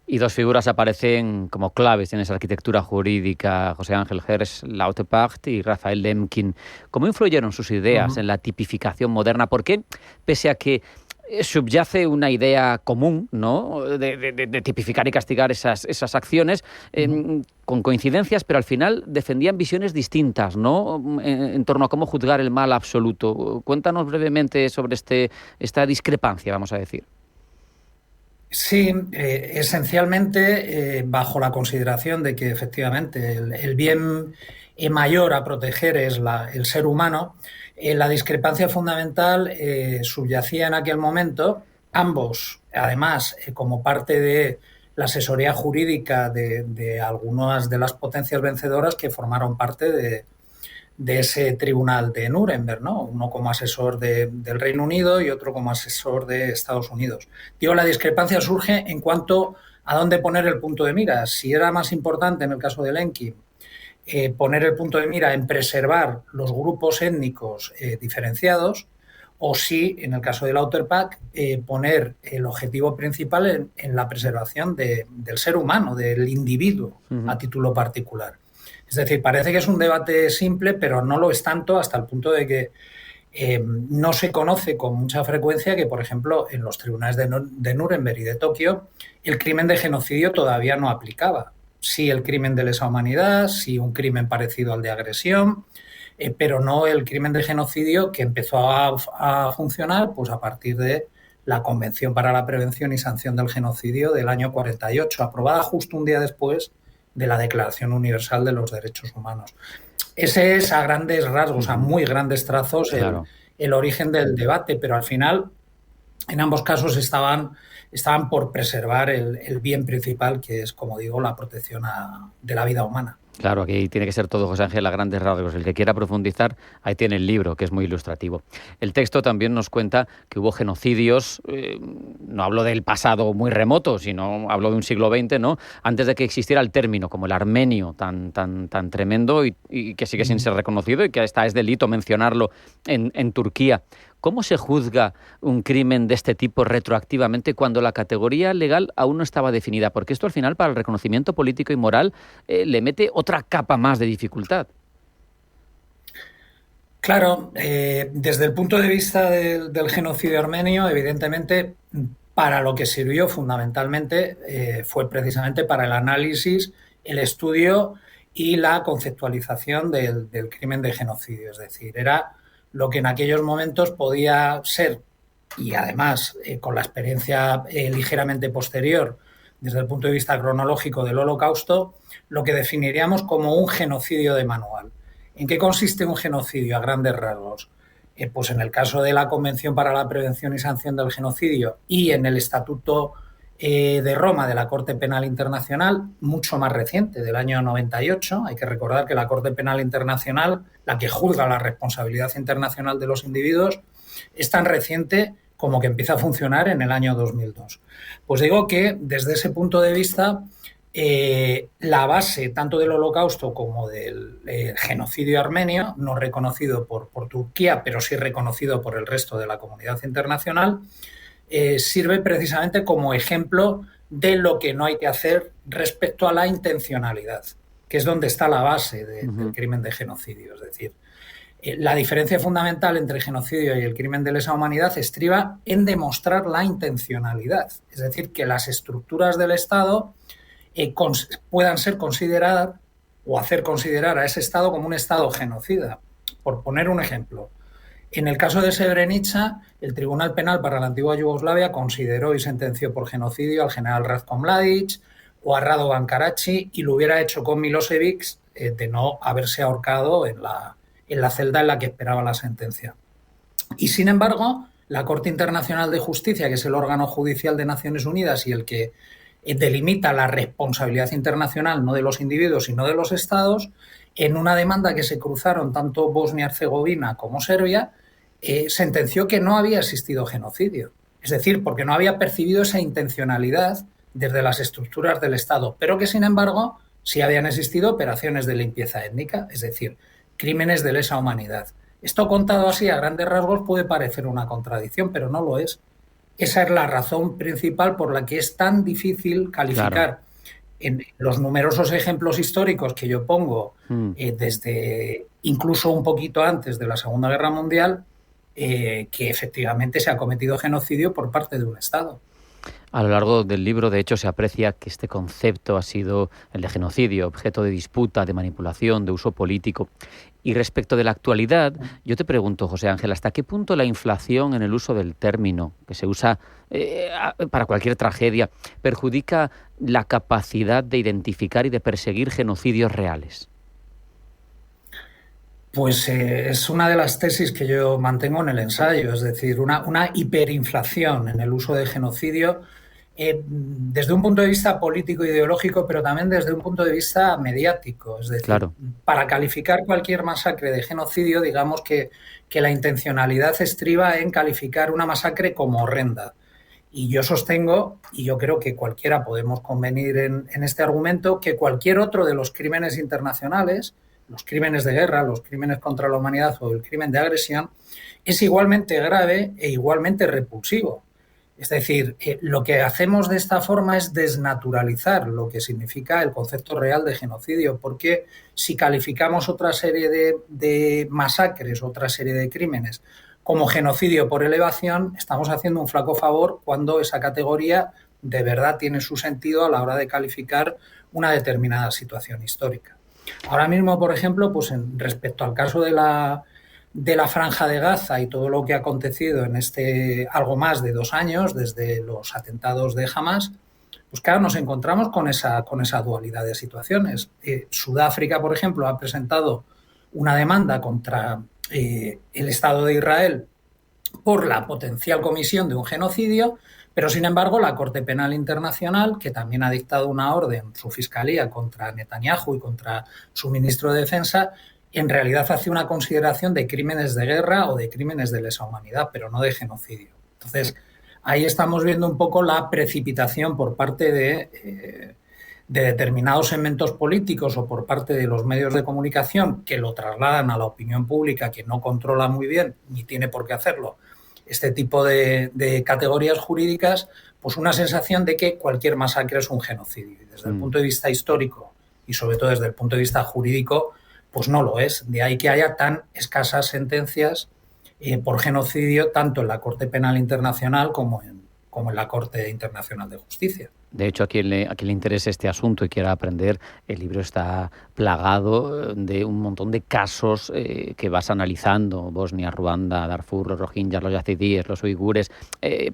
Y dos figuras aparecen como claves en esa arquitectura jurídica, José Ángel Hersch Lauterpacht y Raphael Lemkin. ¿Cómo influyeron sus ideas en la tipificación moderna? ¿Por qué, pese a que subyace una idea común, ¿no?, de tipificar y castigar esas acciones, con coincidencias, pero al final defendían visiones distintas, ¿no?, en torno a cómo juzgar el mal absoluto? Cuéntanos brevemente sobre esta discrepancia, vamos a decir. Sí, esencialmente bajo la consideración de que efectivamente el bien mayor a proteger es el ser humano. La discrepancia fundamental subyacía en aquel momento, ambos, además, como parte de la asesoría jurídica de algunas de las potencias vencedoras que formaron parte de ese tribunal de Nuremberg, ¿no? Uno como asesor del Reino Unido y otro como asesor de Estados Unidos. Digo, la discrepancia surge en cuanto a dónde poner el punto de mira. Si era más importante en el caso de Lemkin poner el punto de mira en preservar los grupos étnicos diferenciados, o si, en el caso de Lauterpacht, poner el objetivo principal en la preservación del ser humano, del individuo a título particular. Es decir, parece que es un debate simple, pero no lo es tanto hasta el punto de que no se conoce con mucha frecuencia que, por ejemplo, en los tribunales de Nuremberg y de Tokio, el crimen de genocidio todavía no aplicaba. Sí el crimen de lesa humanidad, sí un crimen parecido al de agresión, pero no el crimen de genocidio que empezó a funcionar pues a partir de la Convención para la Prevención y Sanción del Genocidio del año 48, aprobada justo un día después de la Declaración Universal de los Derechos Humanos. Ese es a grandes rasgos, a muy grandes trazos, el origen del debate, pero al final en ambos casos estaban por preservar el bien principal, que es, como digo, la protección de la vida humana. Claro, aquí tiene que ser todo, José Ángel, a grandes rasgos. El que quiera profundizar, ahí tiene el libro, que es muy ilustrativo. El texto también nos cuenta que hubo genocidios, no hablo del pasado muy remoto, sino hablo de un siglo XX, ¿no?, antes de que existiera el término, como el armenio, tan tremendo y que sigue sin ser reconocido y que hasta es delito mencionarlo en Turquía. ¿Cómo se juzga un crimen de este tipo retroactivamente cuando la categoría legal aún no estaba definida? Porque esto al final, para el reconocimiento político y moral, le mete otra capa más de dificultad. Claro, desde el punto de vista del genocidio armenio, evidentemente, para lo que sirvió fundamentalmente fue precisamente para el análisis, el estudio y la conceptualización del crimen de genocidio. Es decir, era lo que en aquellos momentos podía ser, y además con la experiencia ligeramente posterior desde el punto de vista cronológico del Holocausto, lo que definiríamos como un genocidio de manual. ¿En qué consiste un genocidio a grandes rasgos? Pues en el caso de la Convención para la Prevención y Sanción del Genocidio y en el Estatuto de Roma de la Corte Penal Internacional, mucho más reciente, del año 98. Hay que recordar que la Corte Penal Internacional, la que juzga la responsabilidad internacional de los individuos, es tan reciente como que empieza a funcionar en el año 2002. Pues digo que desde ese punto de vista, la base tanto del Holocausto como del genocidio armenio, no reconocido por Turquía, pero sí reconocido por el resto de la comunidad internacional, sirve precisamente como ejemplo de lo que no hay que hacer respecto a la intencionalidad, que es donde está la base del crimen de genocidio. Es decir, la diferencia fundamental entre el genocidio y el crimen de lesa humanidad estriba en demostrar la intencionalidad. Es decir, que las estructuras del Estado puedan ser consideradas o hacer considerar a ese Estado como un Estado genocida. Por poner un ejemplo, en el caso de Srebrenica, el Tribunal Penal para la antigua Yugoslavia consideró y sentenció por genocidio al general Ratko Mladic, o a Radovan Karadzic, y lo hubiera hecho con Milosevic de no haberse ahorcado en la celda en la que esperaba la sentencia. Y sin embargo, la Corte Internacional de Justicia, que es el órgano judicial de Naciones Unidas y el que delimita la responsabilidad internacional no de los individuos sino de los estados, en una demanda que se cruzaron tanto Bosnia-Herzegovina como Serbia, sentenció que no había existido genocidio. Es decir, porque no había percibido esa intencionalidad desde las estructuras del Estado, pero que sin embargo sí habían existido operaciones de limpieza étnica, es decir, crímenes de lesa humanidad. Esto contado así a grandes rasgos puede parecer una contradicción, pero no lo es. Esa es la razón principal por la que es tan difícil calificar en los numerosos ejemplos históricos que yo pongo, desde incluso un poquito antes de la Segunda Guerra Mundial, que efectivamente se ha cometido genocidio por parte de un Estado. A lo largo del libro, de hecho, se aprecia que este concepto ha sido, el de genocidio, objeto de disputa, de manipulación, de uso político. Y respecto de la actualidad, yo te pregunto, José Ángel, ¿hasta qué punto la inflación en el uso del término, que se usa para cualquier tragedia, perjudica la capacidad de identificar y de perseguir genocidios reales? Pues es una de las tesis que yo mantengo en el ensayo, es decir, una hiperinflación en el uso de genocidio desde un punto de vista político e ideológico, pero también desde un punto de vista mediático. Es decir, para calificar cualquier masacre de genocidio, digamos que la intencionalidad estriba en calificar una masacre como horrenda. Y yo sostengo, y yo creo que cualquiera podemos convenir en este argumento, que cualquier otro de los crímenes internacionales, los crímenes de guerra, los crímenes contra la humanidad o el crimen de agresión, es igualmente grave e igualmente repulsivo. Es decir, lo que hacemos de esta forma es desnaturalizar lo que significa el concepto real de genocidio, porque si calificamos otra serie de masacres, otra serie de crímenes como genocidio por elevación, estamos haciendo un flaco favor cuando esa categoría de verdad tiene su sentido a la hora de calificar una determinada situación histórica. Ahora mismo, por ejemplo, pues respecto al caso de la Franja de Gaza y todo lo que ha acontecido en algo más de 2 años, desde los atentados de Hamas, pues claro, nos encontramos con esa dualidad de situaciones. Sudáfrica, por ejemplo, ha presentado una demanda contra el Estado de Israel por la potencial comisión de un genocidio, pero sin embargo la Corte Penal Internacional, que también ha dictado una orden, su fiscalía, contra Netanyahu y contra su ministro de Defensa, en realidad hace una consideración de crímenes de guerra o de crímenes de lesa humanidad, pero no de genocidio. Entonces, ahí estamos viendo un poco la precipitación por parte de determinados segmentos políticos o por parte de los medios de comunicación que lo trasladan a la opinión pública, que no controla muy bien, ni tiene por qué hacerlo, este tipo de categorías jurídicas, pues una sensación de que cualquier masacre es un genocidio. Y desde el punto de vista histórico y sobre todo desde el punto de vista jurídico, pues no lo es. De ahí que haya tan escasas sentencias por genocidio tanto en la Corte Penal Internacional como en la Corte Internacional de Justicia. De hecho, a quien le interese este asunto y quiera aprender, el libro está plagado de un montón de casos que vas analizando: Bosnia, Ruanda, Darfur, los rohingyas, los yazidíes, los uigures,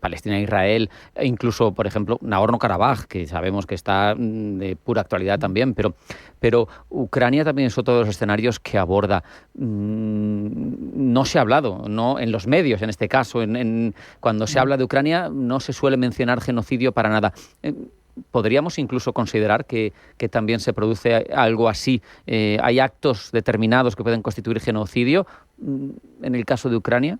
Palestina, Israel, e incluso, por ejemplo, Nagorno-Karabaj, que sabemos que está de pura actualidad también, pero Ucrania también es otro de los escenarios que aborda. No se ha hablado, no en los medios, en este caso, cuando se habla de Ucrania no se suele mencionar genocidio para nada. ¿Podríamos incluso considerar que también se produce algo así? ¿Hay actos determinados que pueden constituir genocidio en el caso de Ucrania?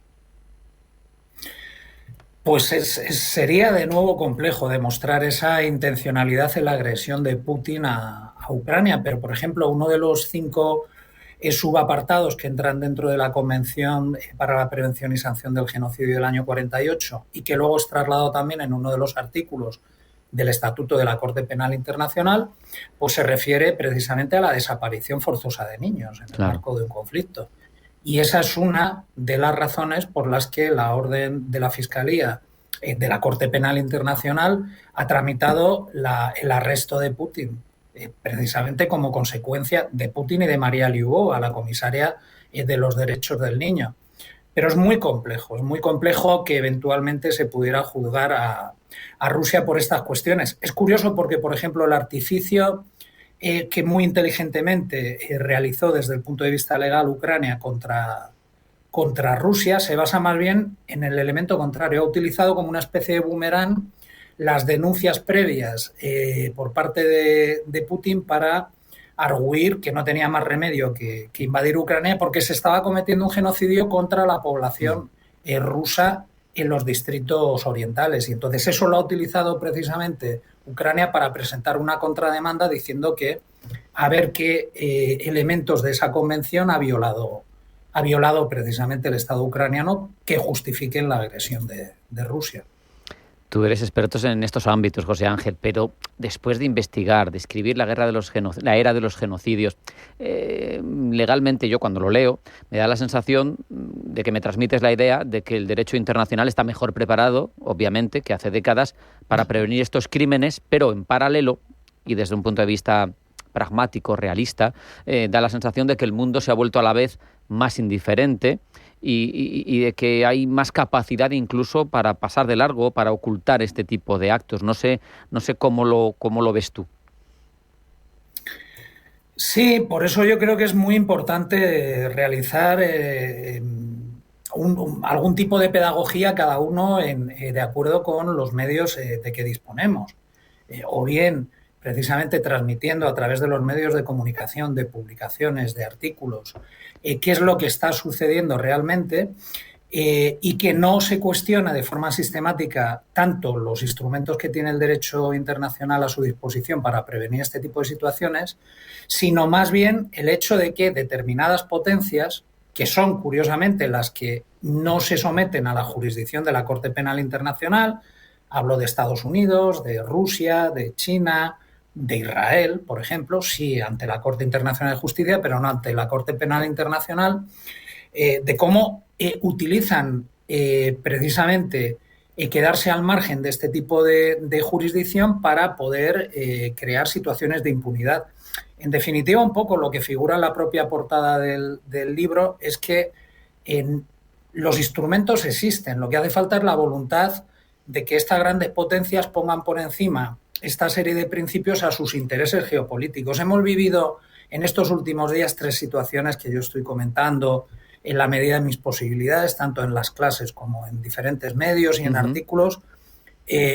Pues sería de nuevo complejo demostrar esa intencionalidad en la agresión de Putin a Ucrania, pero por ejemplo uno de los 5 subapartados que entran dentro de la Convención para la Prevención y Sanción del Genocidio del año 48 y que luego es trasladado también en uno de los artículos del Estatuto de la Corte Penal Internacional, pues se refiere precisamente a la desaparición forzosa de niños en el marco de un conflicto. Y esa es una de las razones por las que la orden de la Fiscalía de la Corte Penal Internacional ha tramitado el arresto de Putin, precisamente como consecuencia de Putin y de María Lyubova, la comisaria de los derechos del niño. Pero es muy complejo que eventualmente se pudiera juzgar a Rusia por estas cuestiones. Es curioso porque, por ejemplo, el artificio que muy inteligentemente realizó desde el punto de vista legal Ucrania contra Rusia se basa más bien en el elemento contrario. Ha utilizado como una especie de boomerang las denuncias previas por parte de Putin para arguir que no tenía más remedio que invadir Ucrania porque se estaba cometiendo un genocidio contra la población rusa en los distritos orientales. Y entonces eso lo ha utilizado precisamente Ucrania para presentar una contrademanda diciendo que a ver qué elementos de esa convención ha violado precisamente el Estado ucraniano que justifiquen la agresión de Rusia. Tú eres experto en estos ámbitos, José Ángel, pero después de investigar, de escribir la era de los genocidios, legalmente yo cuando lo leo me da la sensación de que me transmites la idea de que el derecho internacional está mejor preparado, obviamente, que hace décadas para prevenir estos crímenes, pero en paralelo y desde un punto de vista pragmático, realista, da la sensación de que el mundo se ha vuelto a la vez más indiferente y de que hay más capacidad incluso para pasar de largo, para ocultar este tipo de actos. No sé cómo lo ves tú. Sí, por eso yo creo que es muy importante realizar algún tipo de pedagogía cada uno de acuerdo con los medios de que disponemos. O bien precisamente transmitiendo a través de los medios de comunicación, de publicaciones, de artículos, qué es lo que está sucediendo realmente y que no se cuestiona de forma sistemática tanto los instrumentos que tiene el derecho internacional a su disposición para prevenir este tipo de situaciones, sino más bien el hecho de que determinadas potencias, que son curiosamente las que no se someten a la jurisdicción de la Corte Penal Internacional, hablo de Estados Unidos, de Rusia, de China, de Israel, por ejemplo, sí ante la Corte Internacional de Justicia, pero no ante la Corte Penal Internacional, de cómo utilizan precisamente quedarse al margen de este tipo de jurisdicción para poder crear situaciones de impunidad. En definitiva, un poco lo que figura en la propia portada del libro es que los instrumentos existen, lo que hace falta es la voluntad de que estas grandes potencias pongan por encima esta serie de principios a sus intereses geopolíticos. Hemos vivido en estos últimos días 3 situaciones que yo estoy comentando en la medida de mis posibilidades, tanto en las clases como en diferentes medios y en artículos,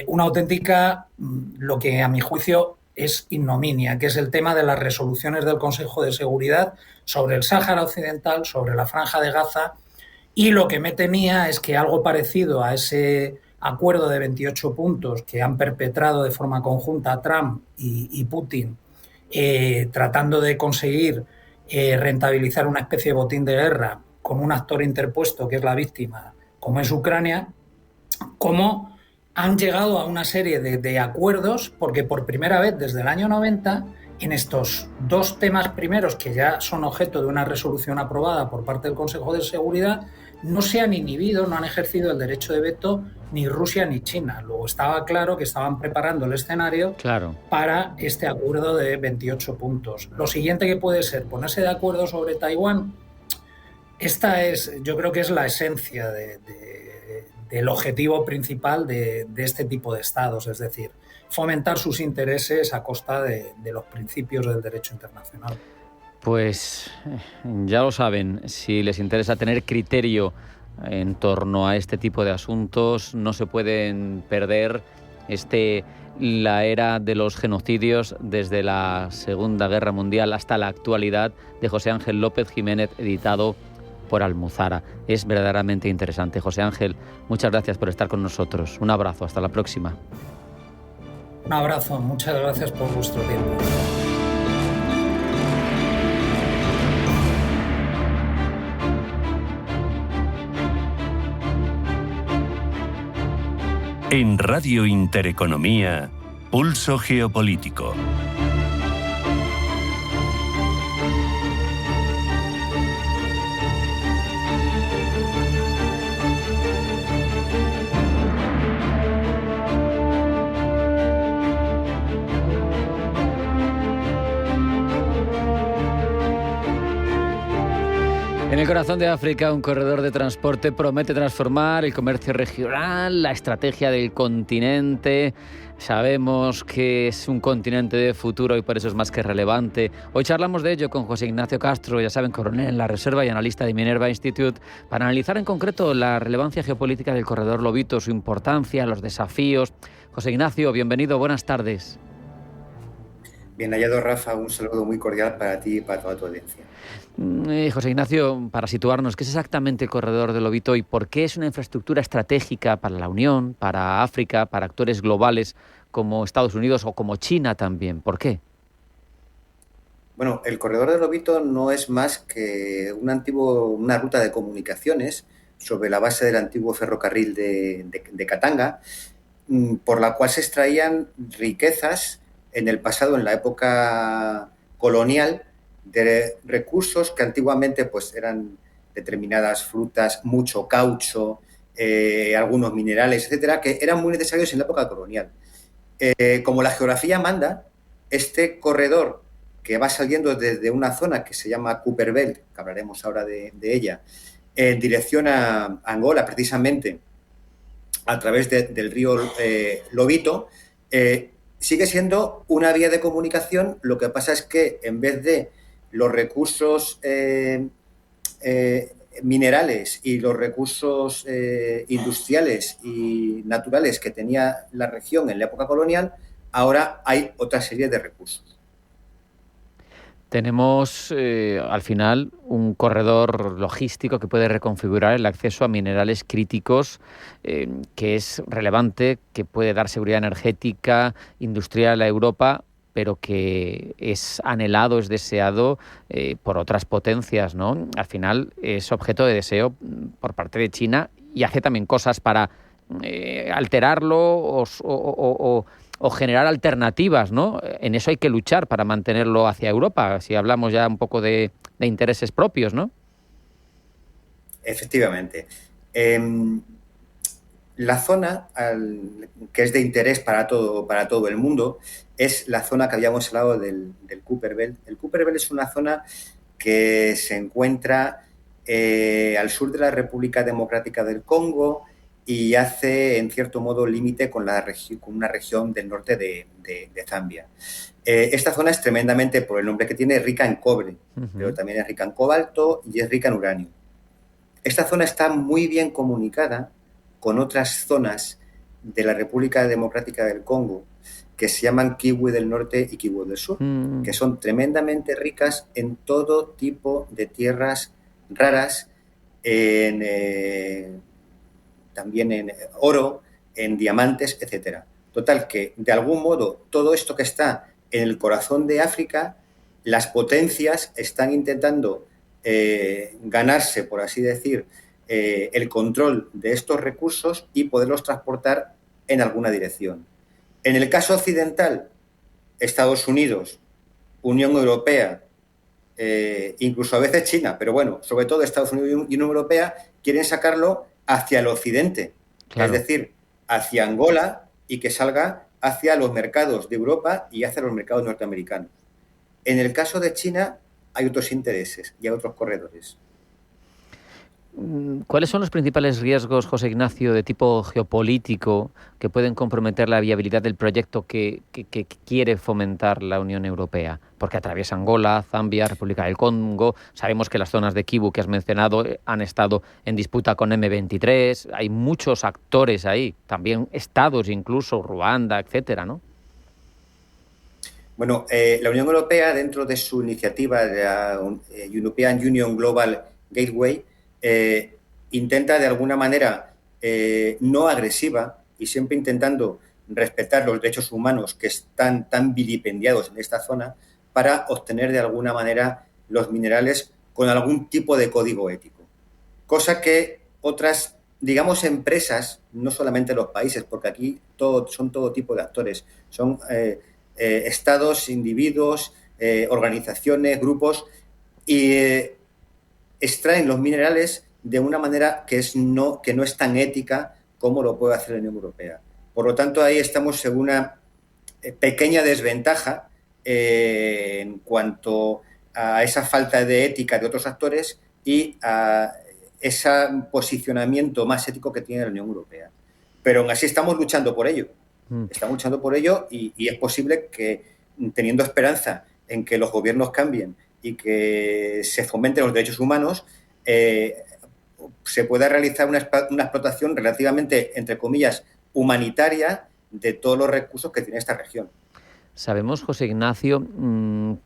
una auténtica, lo que a mi juicio es ignominia, que es el tema de las resoluciones del Consejo de Seguridad sobre el Sáhara Occidental, sobre la Franja de Gaza, y lo que me temía es que algo parecido a ese acuerdo de 28 puntos que han perpetrado de forma conjunta Trump y Putin, tratando de conseguir rentabilizar una especie de botín de guerra con un actor interpuesto que es la víctima, como es Ucrania, cómo han llegado a una serie de acuerdos, porque por primera vez desde el año 90, en estos 2 temas primeros que ya son objeto de una resolución aprobada por parte del Consejo de Seguridad, no se han inhibido, no han ejercido el derecho de veto ni Rusia ni China. Luego estaba claro que estaban preparando el escenario para este acuerdo de 28 puntos. Lo siguiente que puede ser ponerse de acuerdo sobre Taiwán. Esta es, yo creo que es la esencia del objetivo principal de este tipo de estados, es decir, fomentar sus intereses a costa de los principios del derecho internacional. Pues ya lo saben, si les interesa tener criterio en torno a este tipo de asuntos, no se pueden perder la era de los genocidios desde la Segunda Guerra Mundial hasta la actualidad, de José Ángel López Jiménez, editado por Almuzara. Es verdaderamente interesante. José Ángel, muchas gracias por estar con nosotros. Un abrazo, hasta la próxima. Un abrazo, muchas gracias por vuestro tiempo. En Radio Intereconomía, Pulso Geopolítico. En el corazón de África, un corredor de transporte promete transformar el comercio regional, la estrategia del continente. Sabemos que es un continente de futuro y por eso es más que relevante. Hoy charlamos de ello con José Ignacio Castro, ya saben, coronel en la Reserva y analista de Minerva Institute, para analizar en concreto la relevancia geopolítica del corredor Lobito, su importancia, los desafíos. José Ignacio, bienvenido, buenas tardes. Bien hallado, Rafa, un saludo muy cordial para ti y para toda tu audiencia. José Ignacio, para situarnos, ¿qué es exactamente el corredor del Lobito y por qué es una infraestructura estratégica para la Unión, para África, para actores globales como Estados Unidos o como China también? ¿Por qué? Bueno, el corredor del Lobito no es más que una ruta de comunicaciones sobre la base del antiguo ferrocarril de Katanga, por la cual se extraían riquezas en el pasado, en la época colonial, de recursos que antiguamente pues eran determinadas frutas, mucho caucho, algunos minerales, etcétera, que eran muy necesarios en la época colonial. Como la geografía manda, este corredor que va saliendo desde una zona que se llama Cooper Belt, que hablaremos ahora de ella, en dirección a Angola, precisamente a través del río Lobito, sigue siendo una vía de comunicación. Lo que pasa es que en vez de los recursos minerales y los recursos industriales y naturales que tenía la región en la época colonial, ahora hay otra serie de recursos. Tenemos al final un corredor logístico que puede reconfigurar el acceso a minerales críticos, que es relevante, que puede dar seguridad energética, industrial a Europa, pero que es anhelado, es deseado por otras potencias, ¿no? Al final es objeto de deseo por parte de China y hace también cosas para alterarlo o generar alternativas, ¿no? En eso hay que luchar para mantenerlo hacia Europa, si hablamos ya un poco de intereses propios, ¿no? Efectivamente. La zona que es de interés para todo el mundo es la zona que habíamos hablado del Cooper Belt. El Cooper Belt es una zona que se encuentra al sur de la República Democrática del Congo y hace, en cierto modo, límite con una región del norte de Zambia. Esta zona es tremendamente, por el nombre que tiene, rica en cobre, pero también es rica en cobalto y es rica en uranio. Esta zona está muy bien comunicada con otras zonas de la República Democrática del Congo que se llaman Kivu del Norte y Kivu del Sur, que son tremendamente ricas en todo tipo de tierras raras, también en oro, en diamantes, etcétera. Total, que de algún modo todo esto que está en el corazón de África, las potencias están intentando ganarse, por así decir, el control de estos recursos y poderlos transportar en alguna dirección. En el caso occidental, Estados Unidos, Unión Europea, incluso a veces China, pero bueno, sobre todo Estados Unidos y Unión Europea, quieren sacarlo hacia el occidente, claro. Es decir, hacia Angola y que salga hacia los mercados de Europa y hacia los mercados norteamericanos. En el caso de China hay otros intereses y hay otros corredores. ¿Cuáles son los principales riesgos, José Ignacio, de tipo geopolítico que pueden comprometer la viabilidad del proyecto que quiere fomentar la Unión Europea? Porque atraviesa Angola, Zambia, República del Congo. Sabemos que las zonas de Kivu que has mencionado han estado en disputa con M23. Hay muchos actores ahí, también estados incluso, Ruanda, etcétera, ¿no? Bueno, la Unión Europea, dentro de su iniciativa de la European Union Global Gateway, intenta de alguna manera no agresiva y siempre intentando respetar los derechos humanos que están tan vilipendiados en esta zona para obtener de alguna manera los minerales con algún tipo de código ético. Cosa que otras, digamos, empresas, no solamente los países, porque aquí son todo tipo de actores, son estados, individuos, organizaciones, grupos, y extraen los minerales de una manera que no es tan ética como lo puede hacer la Unión Europea. Por lo tanto, ahí estamos en una pequeña desventaja en cuanto a esa falta de ética de otros actores y a ese posicionamiento más ético que tiene la Unión Europea. Pero aún así estamos luchando por ello. Estamos luchando por ello y es posible que, teniendo esperanza en que los gobiernos cambien y que se fomenten los derechos humanos, se pueda realizar una explotación relativamente, entre comillas, humanitaria de todos los recursos que tiene esta región. Sabemos, José Ignacio,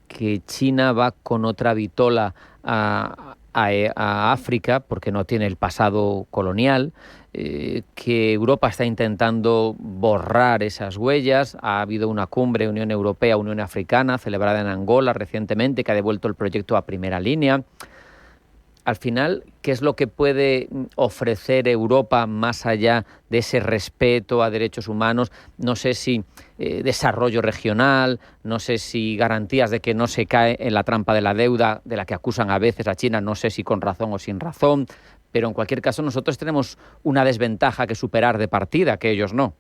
que China va con otra vitola a África porque no tiene el pasado colonial, que Europa está intentando borrar esas huellas. Ha habido una cumbre Unión Europea-Unión Africana celebrada en Angola recientemente que ha devuelto el proyecto a primera línea. Al final, ¿qué es lo que puede ofrecer Europa más allá de ese respeto a derechos humanos? No sé si desarrollo regional, no sé si garantías de que no se cae en la trampa de la deuda de la que acusan a veces a China, no sé si con razón o sin razón, pero en cualquier caso nosotros tenemos una desventaja que superar de partida, que ellos no.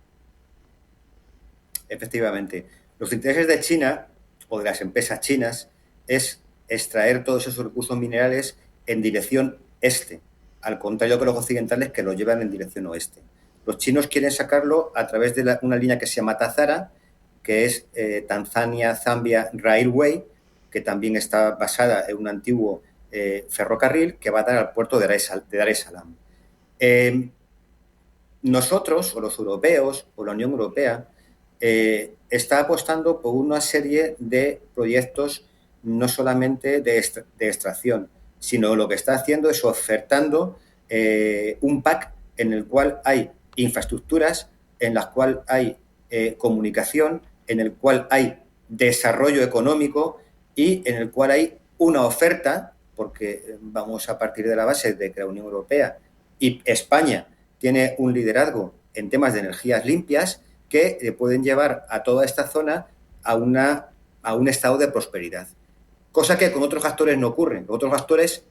Efectivamente. Los intereses de China, o de las empresas chinas, es extraer todos esos recursos minerales en dirección este, al contrario que los occidentales que lo llevan en dirección oeste. Los chinos quieren sacarlo a través de una línea que se llama TAZARA, que es Tanzania-Zambia Railway, que también está basada en un antiguo ferrocarril que va a dar al puerto de Dar es Salaam. Nosotros, o los europeos, o la Unión Europea, está apostando por una serie de proyectos no solamente de extracción, sino lo que está haciendo es ofertando un pack en el cual hay infraestructuras, en las cuales hay comunicación, en el cual hay desarrollo económico y en el cual hay una oferta, porque vamos a partir de la base de que la Unión Europea y España tiene un liderazgo en temas de energías limpias que pueden llevar a toda esta zona a un estado de prosperidad. Cosa que con otros actores no ocurre. Otros actores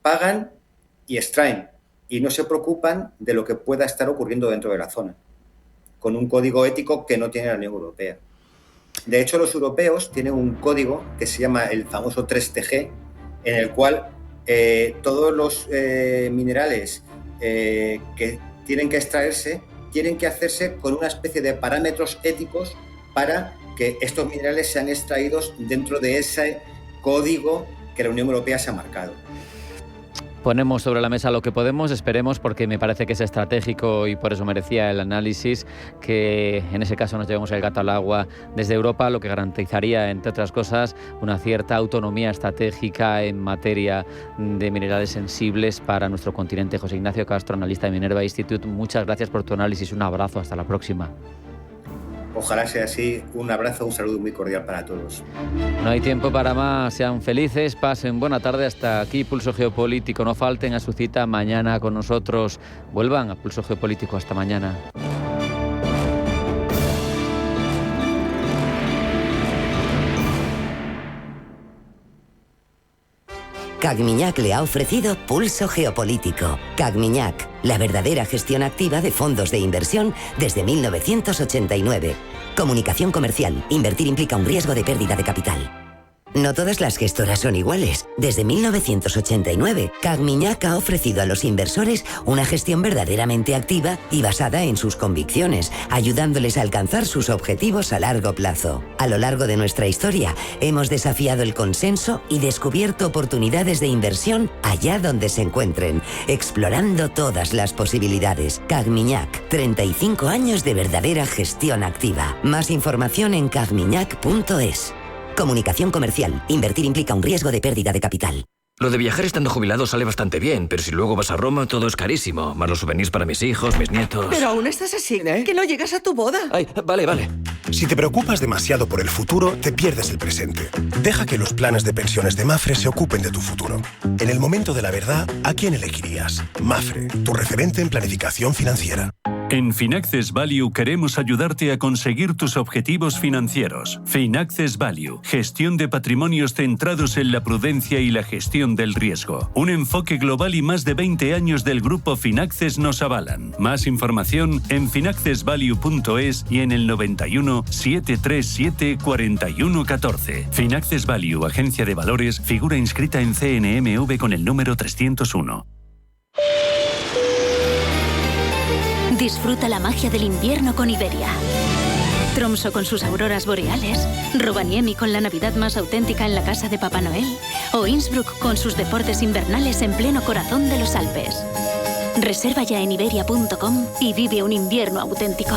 pagan y extraen y no se preocupan de lo que pueda estar ocurriendo dentro de la zona, con un código ético que no tiene la Unión Europea. De hecho, los europeos tienen un código que se llama el famoso 3TG, en el cual todos los minerales que tienen que extraerse tienen que hacerse con una especie de parámetros éticos para que estos minerales sean extraídos dentro de ese código que la Unión Europea se ha marcado. Ponemos sobre la mesa lo que podemos, esperemos, porque me parece que es estratégico y por eso merecía el análisis, que en ese caso nos llevemos el gato al agua desde Europa, lo que garantizaría, entre otras cosas, una cierta autonomía estratégica en materia de minerales sensibles para nuestro continente. José Ignacio Castro, analista de Minerva Institute, muchas gracias por tu análisis, un abrazo, hasta la próxima. Ojalá sea así. Un abrazo, un saludo muy cordial para todos. No hay tiempo para más. Sean felices, pasen buena tarde. Hasta aquí Pulso Geopolítico. No falten a su cita mañana con nosotros. Vuelvan a Pulso Geopolítico. Hasta mañana. Cagmiñac le ha ofrecido Pulso Geopolítico. Cagmiñac, la verdadera gestión activa de fondos de inversión desde 1989. Comunicación comercial. Invertir implica un riesgo de pérdida de capital. No todas las gestoras son iguales. Desde 1989, Cagmiñac ha ofrecido a los inversores una gestión verdaderamente activa y basada en sus convicciones, ayudándoles a alcanzar sus objetivos a largo plazo. A lo largo de nuestra historia, hemos desafiado el consenso y descubierto oportunidades de inversión allá donde se encuentren, explorando todas las posibilidades. Cagmiñac, 35 años de verdadera gestión activa. Más información en cagmiñac.es. Comunicación comercial. Invertir implica un riesgo de pérdida de capital. Lo de viajar estando jubilado sale bastante bien, pero si luego vas a Roma todo es carísimo. Más los souvenirs para mis hijos, mis nietos... Pero aún estás así, ¿eh? Que no llegas a tu boda. Ay, vale. Si te preocupas demasiado por el futuro, te pierdes el presente. Deja que los planes de pensiones de Mapfre se ocupen de tu futuro. En el momento de la verdad, ¿a quién elegirías? Mapfre, tu referente en planificación financiera. En Finaccess Value queremos ayudarte a conseguir tus objetivos financieros. Finaccess Value, gestión de patrimonios centrados en la prudencia y la gestión del riesgo. Un enfoque global y más de 20 años del grupo Finaccess nos avalan. Más información en finaccessvalue.es y en el 91 737 4114. Finaccess Value, agencia de valores, figura inscrita en CNMV con el número 301. Disfruta la magia del invierno con Iberia. Tromsø con sus auroras boreales, Rovaniemi con la Navidad más auténtica en la casa de Papá Noel o Innsbruck con sus deportes invernales en pleno corazón de los Alpes. Reserva ya en iberia.com y vive un invierno auténtico.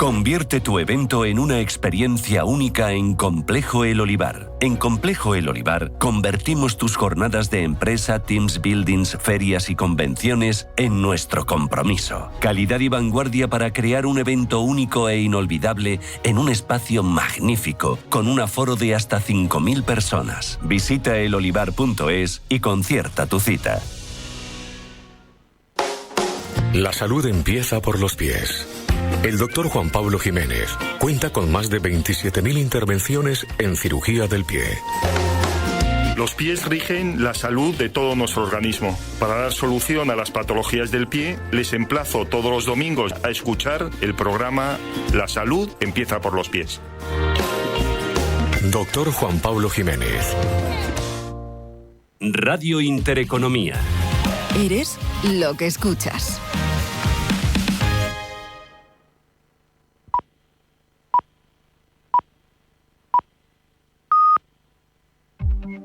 Convierte tu evento en una experiencia única en Complejo El Olivar. En Complejo El Olivar convertimos tus jornadas de empresa, teams buildings, ferias y convenciones en nuestro compromiso. Calidad y vanguardia para crear un evento único e inolvidable en un espacio magnífico con un aforo de hasta 5.000 personas. Visita elolivar.es y concierta tu cita. La salud empieza por los pies. El doctor Juan Pablo Jiménez cuenta con más de 27.000 intervenciones en cirugía del pie. Los pies rigen la salud de todo nuestro organismo. Para dar solución a las patologías del pie, les emplazo todos los domingos a escuchar el programa La salud empieza por los pies. Doctor Juan Pablo Jiménez. Radio Intereconomía. Eres lo que escuchas.